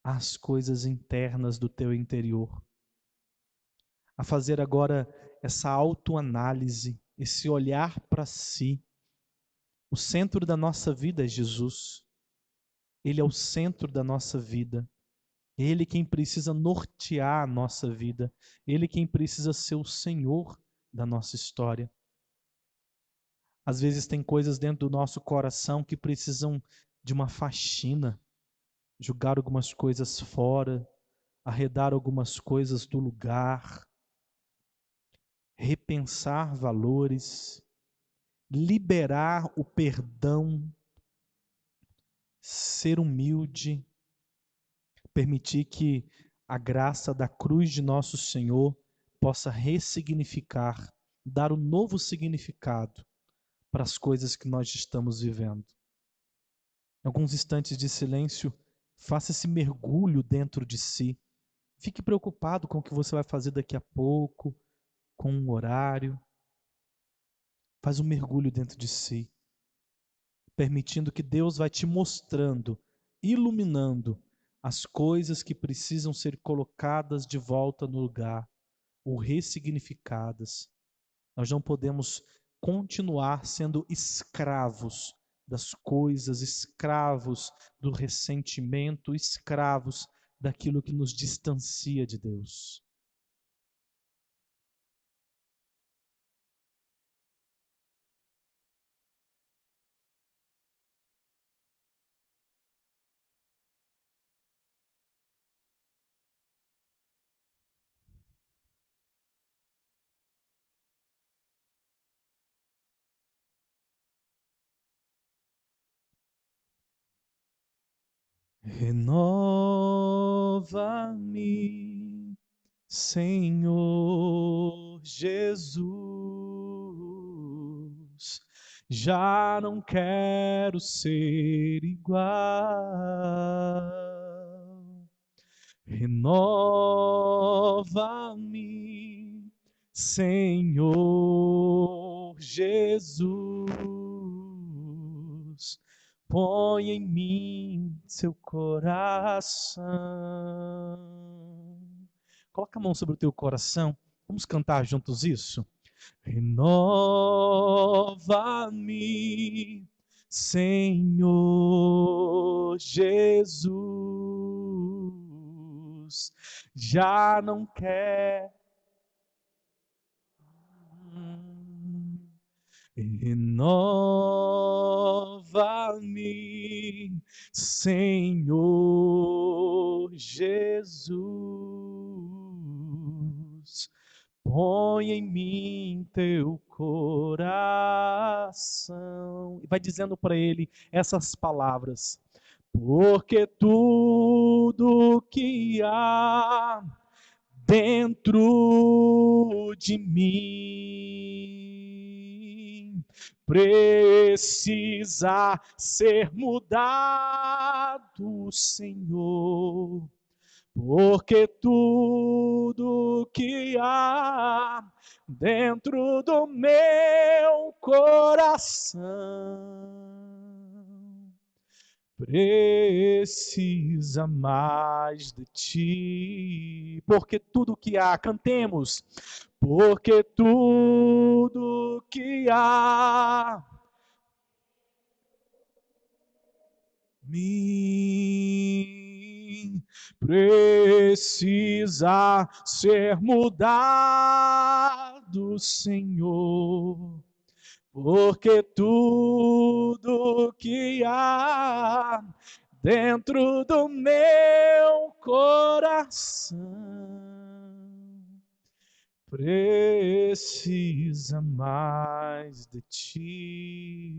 às coisas internas do teu interior. A fazer agora essa autoanálise, esse olhar para si. O centro da nossa vida é Jesus. Ele é o centro da nossa vida. Ele quem precisa nortear a nossa vida. Ele quem precisa ser o Senhor da nossa história. Às vezes tem coisas dentro do nosso coração que precisam de uma faxina. Jogar algumas coisas fora, arredar algumas coisas do lugar, repensar valores, liberar o perdão, ser humilde, permitir que a graça da cruz de nosso Senhor possa ressignificar, dar um novo significado para as coisas que nós estamos vivendo. Em alguns instantes de silêncio, faça esse mergulho dentro de si. Fique preocupado com o que você vai fazer daqui a pouco, com um horário. Faz um mergulho dentro de si, permitindo que Deus vai te mostrando, iluminando as coisas que precisam ser colocadas de volta no lugar, ou ressignificadas. Nós não podemos continuar sendo escravos das coisas, escravos do ressentimento, escravos daquilo que nos distancia de Deus. Renova-me, Senhor Jesus, já não quero ser igual. Renova-me, Senhor Jesus, põe em mim seu coração. Coloca a mão sobre o teu coração. Vamos cantar juntos isso? Renova-me, Senhor Jesus, já não quer. Renova-me, Senhor Jesus. Põe em mim teu coração. E vai dizendo para ele essas palavras. Porque tudo que há dentro de mim precisa ser mudado, Senhor. Porque tudo que há dentro do meu coração precisa mais de ti. Porque tudo que há, cantemos. Porque tudo que há mim precisa ser mudado, Senhor. Porque tudo que há dentro do meu coração precisa mais de ti.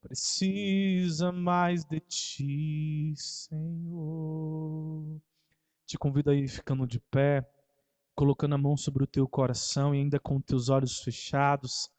Precisa mais de ti, Senhor. Te convido a ir ficando de pé, colocando a mão sobre o teu coração e ainda com teus olhos fechados,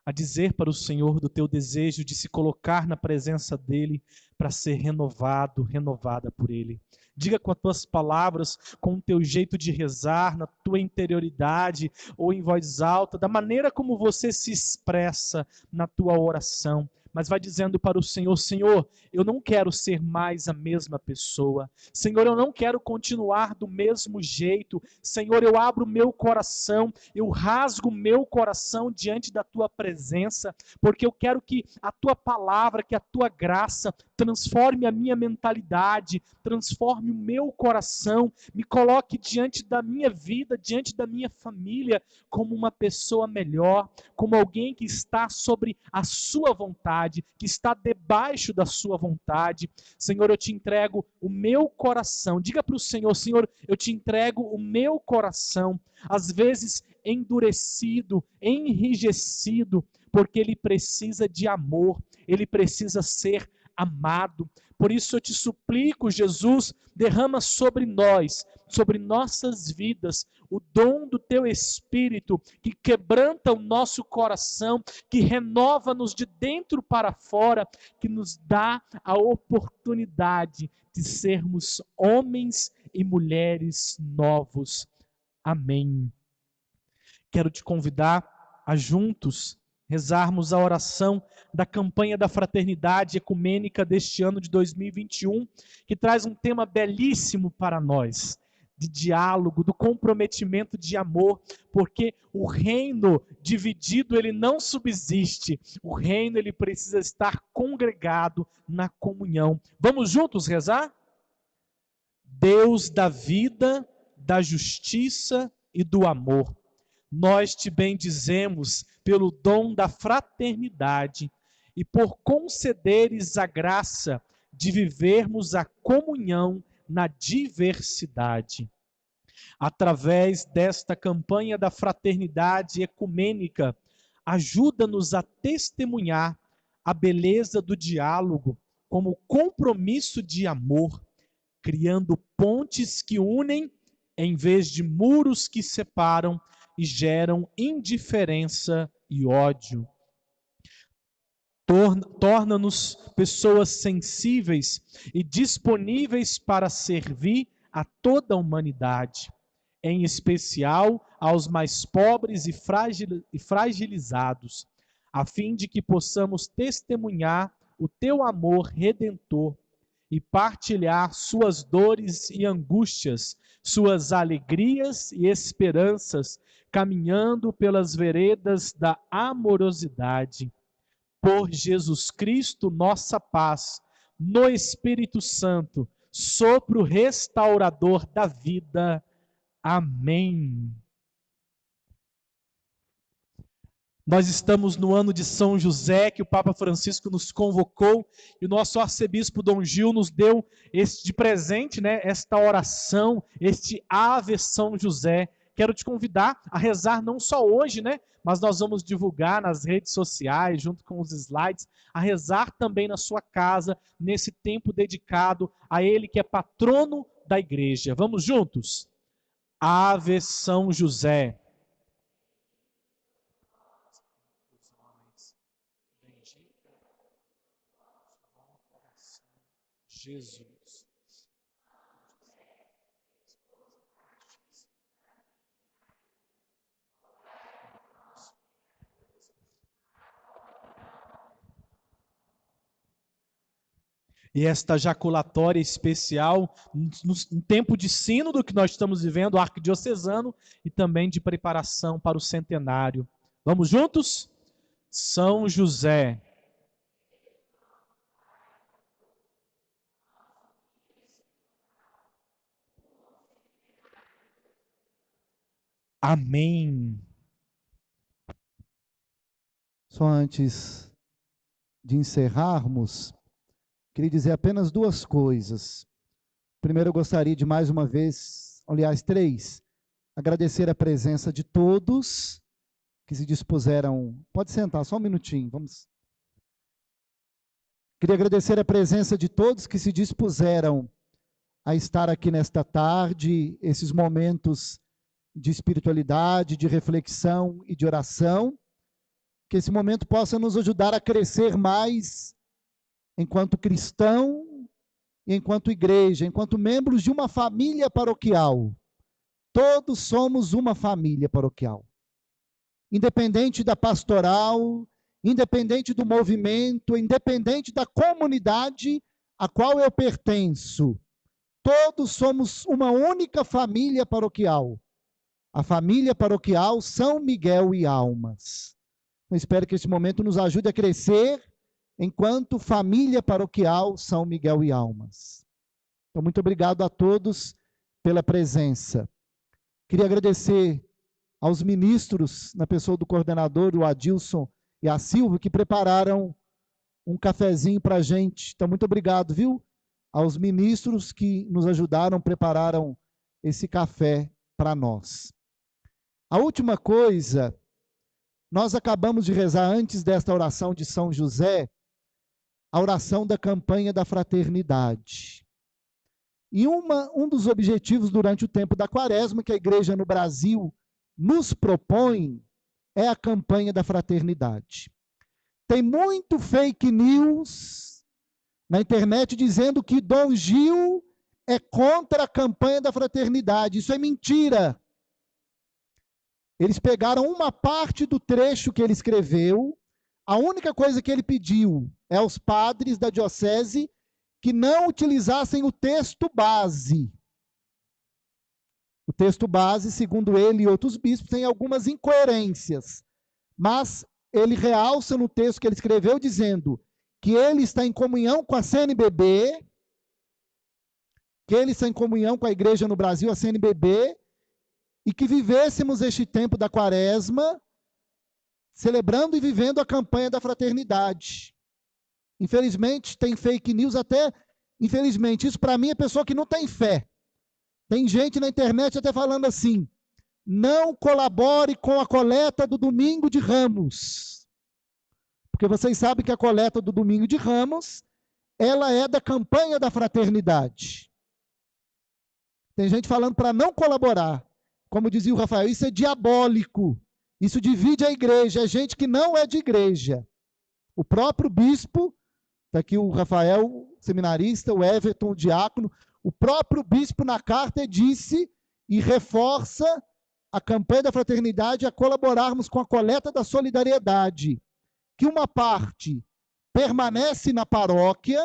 a dizer para o Senhor do teu desejo de se colocar na presença dEle para ser renovado, renovada por Ele. Diga com as tuas palavras, com o teu jeito de rezar, na tua interioridade ou em voz alta, da maneira como você se expressa na tua oração. Mas vai dizendo para o Senhor, Senhor, eu não quero ser mais a mesma pessoa. Senhor, eu não quero continuar do mesmo jeito. Senhor, eu abro o meu coração, eu rasgo o meu coração diante da tua presença, porque eu quero que a tua palavra, que a tua graça transforme a minha mentalidade, transforme o meu coração, me coloque diante da minha vida, diante da minha família, como uma pessoa melhor, como alguém que está sobre a sua vontade, que está debaixo da sua vontade. Senhor, eu te entrego o meu coração. Diga para o Senhor, Senhor, eu te entrego o meu coração, às vezes endurecido, enrijecido, porque ele precisa de amor, ele precisa ser amado. Por isso eu te suplico, Jesus, derrama sobre nós, sobre nossas vidas, o dom do teu Espírito, que quebranta o nosso coração, que renova-nos de dentro para fora, que nos dá a oportunidade de sermos homens e mulheres novos. Amém. Quero te convidar a juntos rezarmos a oração da campanha da Fraternidade Ecumênica deste ano de 2021, que traz um tema belíssimo para nós, de diálogo, do comprometimento de amor, porque o reino dividido, ele não subsiste. O reino, ele precisa estar congregado na comunhão. Vamos juntos rezar? Deus da vida, da justiça e do amor, nós te bendizemos pelo dom da fraternidade e por concederes a graça de vivermos a comunhão na diversidade. Através desta campanha da fraternidade ecumênica, ajuda-nos a testemunhar a beleza do diálogo como compromisso de amor, criando pontes que unem em vez de muros que separam e geram indiferença e ódio. Torna-nos pessoas sensíveis e disponíveis para servir a toda a humanidade, em especial aos mais pobres e fragilizados, a fim de que possamos testemunhar o teu amor redentor e partilhar suas dores e angústias, suas alegrias e esperanças, caminhando pelas veredas da amorosidade. Por Jesus Cristo, nossa paz, no Espírito Santo, sopro restaurador da vida. Amém. Nós estamos no ano de São José, que o Papa Francisco nos convocou, e o nosso arcebispo Dom Gil nos deu de presente, né, esta oração, este Ave São José. Quero te convidar a rezar não só hoje, né, mas nós vamos divulgar nas redes sociais, junto com os slides, a rezar também na sua casa, nesse tempo dedicado a Ele que é patrono da igreja. Vamos juntos? Ave São José. Jesus. E esta jaculatória especial, no tempo de sínodo que nós estamos vivendo, arquidiocesano, e também de preparação para o centenário. Vamos juntos? São José. Amém. Só antes de encerrarmos, queria dizer apenas duas coisas. Primeiro, eu gostaria de mais uma vez, aliás, três, agradecer a presença de todos que se dispuseram. Pode sentar, só um minutinho, vamos. Queria agradecer a presença de todos que se dispuseram a estar aqui nesta tarde, esses momentos de espiritualidade, de reflexão e de oração, que esse momento possa nos ajudar a crescer mais enquanto cristão e enquanto igreja, enquanto membros de uma família paroquial. Todos somos uma família paroquial. Independente da pastoral, independente do movimento, independente da comunidade a qual eu pertenço, todos somos uma única família paroquial. A família paroquial São Miguel e Almas. Eu espero que esse momento nos ajude a crescer enquanto família paroquial São Miguel e Almas. Então, muito obrigado a todos pela presença. Queria agradecer aos ministros, na pessoa do coordenador, o Adilson e a Silvia, que prepararam um cafezinho para a gente. Então, muito obrigado, viu? Aos ministros que nos ajudaram, prepararam esse café para nós. A última coisa, nós acabamos de rezar antes desta oração de São José, a oração da campanha da fraternidade. E um dos objetivos durante o tempo da Quaresma que a igreja no Brasil nos propõe é a campanha da fraternidade. Tem muito fake news na internet dizendo que Dom Gil é contra a campanha da fraternidade. Isso é mentira. Eles pegaram uma parte do trecho que ele escreveu. A única coisa que ele pediu é aos padres da diocese que não utilizassem o texto base. O texto base, segundo ele e outros bispos, tem algumas incoerências, mas ele realça no texto que ele escreveu dizendo que ele está em comunhão com a CNBB, que ele está em comunhão com a igreja no Brasil, a CNBB, e que vivêssemos este tempo da Quaresma celebrando e vivendo a campanha da fraternidade. Infelizmente, tem fake news até, infelizmente, isso para mim é pessoa que não tem fé. Tem gente na internet até falando assim, não colabore com a coleta do Domingo de Ramos. Porque vocês sabem que a coleta do Domingo de Ramos, ela é da campanha da fraternidade. Tem gente falando para não colaborar. Como dizia o Rafael, isso é diabólico. Isso divide a igreja. É gente que não é de igreja. O próprio bispo, está aqui o Rafael, seminarista, o Everton, o diácono, o próprio bispo na carta disse e reforça a campanha da fraternidade a colaborarmos com a coleta da solidariedade, que uma parte permanece na paróquia,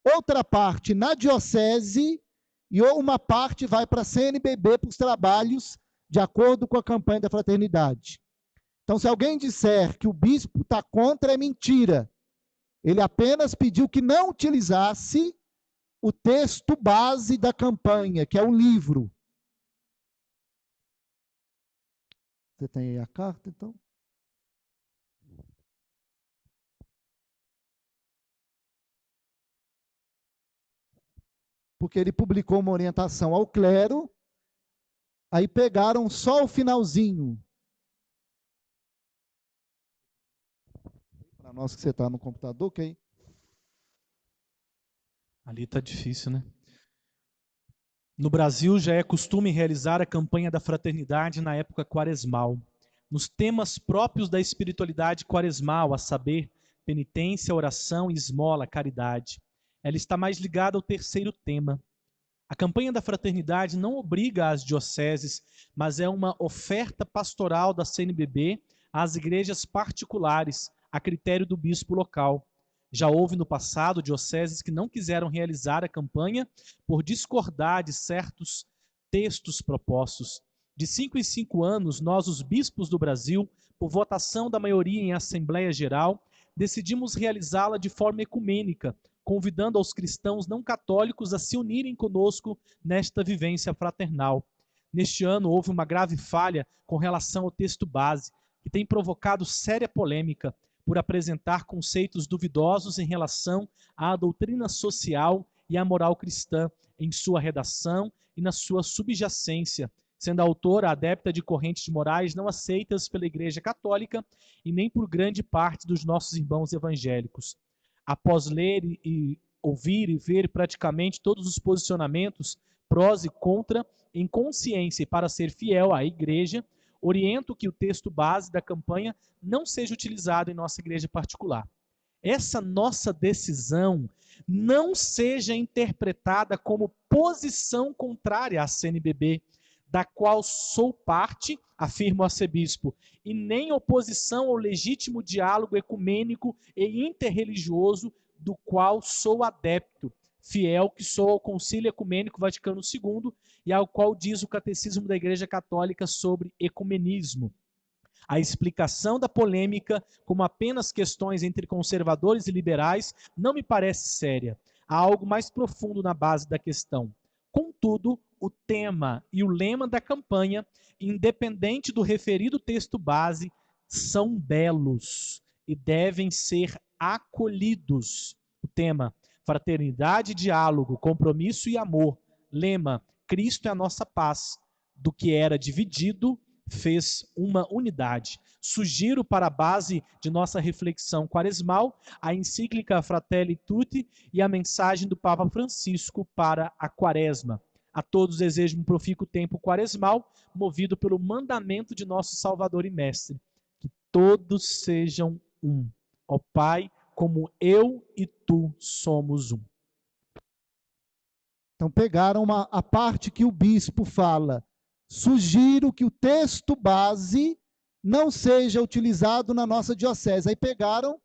outra parte na diocese e uma parte vai para a CNBB para os trabalhos de acordo com a campanha da fraternidade. Então, se alguém disser que o bispo está contra, é mentira. Ele apenas pediu que não utilizasse o texto base da campanha, que é o livro. Você tem aí a carta, então? porque ele publicou uma orientação ao clero, aí pegaram só o finalzinho. Para nós que você está no computador, ok? Ali está difícil, né? No Brasil já é costume realizar a campanha da fraternidade na época quaresmal, nos temas próprios da espiritualidade quaresmal, a saber, penitência, oração, esmola, caridade. Ela está mais ligada ao terceiro tema. A campanha da fraternidade não obriga as dioceses, mas é uma oferta pastoral da CNBB às igrejas particulares, a critério do bispo local. Já houve no passado dioceses que não quiseram realizar a campanha por discordar de certos textos propostos. De 5 em 5 anos, nós, os bispos do Brasil, por votação da maioria em Assembleia Geral, decidimos realizá-la de forma ecumênica, convidando aos cristãos não católicos a se unirem conosco nesta vivência fraternal. Neste ano houve uma grave falha com relação ao texto base, que tem provocado séria polêmica, por apresentar conceitos duvidosos em relação à doutrina social e à moral cristã em sua redação e na sua subjacência, sendo a autora adepta de correntes morais não aceitas pela Igreja Católica e nem por grande parte dos nossos irmãos evangélicos. Após ler e ouvir e ver praticamente todos os posicionamentos prós e contra, em consciência e para ser fiel à Igreja, oriento que o texto base da campanha não seja utilizado em nossa igreja particular. Essa nossa decisão não seja interpretada como posição contrária à CNBB, da qual sou parte, afirma o arcebispo, e nem oposição ao legítimo diálogo ecumênico e interreligioso do qual sou adepto, fiel que sou ao Concílio Ecumênico Vaticano II e ao qual diz o Catecismo da Igreja Católica sobre ecumenismo. A explicação da polêmica como apenas questões entre conservadores e liberais não me parece séria. Há algo mais profundo na base da questão. Contudo, o tema e o lema da campanha, independente do referido texto base, são belos e devem ser acolhidos. O tema: fraternidade, diálogo, compromisso e amor. Lema: Cristo é a nossa paz. Do que era dividido, fez uma unidade. Sugiro para a base de nossa reflexão quaresmal a encíclica Fratelli Tutti e a mensagem do Papa Francisco para a Quaresma. A todos desejo um profícuo tempo quaresmal, movido pelo mandamento de nosso Salvador e Mestre. Que todos sejam um. Ó Pai, como eu e tu somos um. Então pegaram a parte que o bispo fala. Sugiro que o texto base não seja utilizado na nossa diocese. Aí pegaram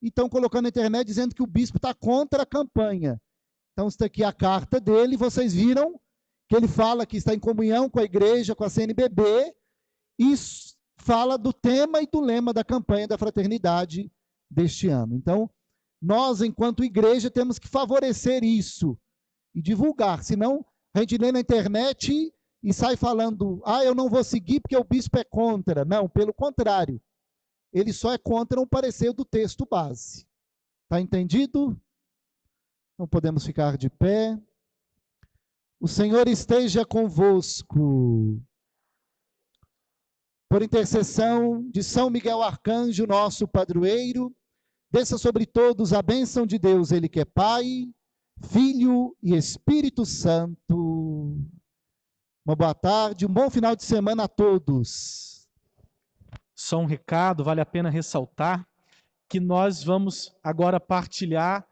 e estão colocando na internet dizendo que o bispo está contra a campanha. Então está aqui a carta dele, vocês viram que ele fala que está em comunhão com a igreja, com a CNBB, e fala do tema e do lema da campanha da fraternidade deste ano. Então, nós, enquanto igreja, temos que favorecer isso e divulgar, senão a gente lê na internet e sai falando, eu não vou seguir porque o bispo é contra. Não, pelo contrário, ele só é contra um parecer do texto base. Está entendido? Então podemos ficar de pé. O Senhor esteja convosco. Por intercessão de São Miguel Arcanjo, nosso padroeiro, desça sobre todos a bênção de Deus, Ele que é Pai, Filho e Espírito Santo. Uma boa tarde, um bom final de semana a todos. Só um recado, vale a pena ressaltar que nós vamos agora partilhar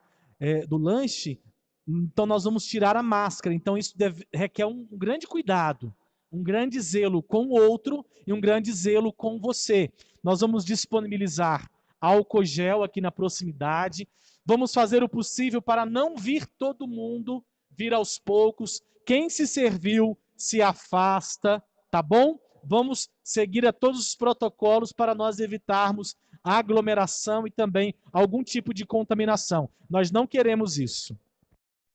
do lanche, então nós vamos tirar a máscara, então isso requer um grande cuidado, um grande zelo com o outro e um grande zelo com você. Nós vamos disponibilizar álcool gel aqui na proximidade, vamos fazer o possível para não vir todo mundo, vir aos poucos. Quem se serviu, se afasta, tá bom? Vamos seguir a todos os protocolos para nós evitarmos a aglomeração e também algum tipo de contaminação. Nós não queremos isso.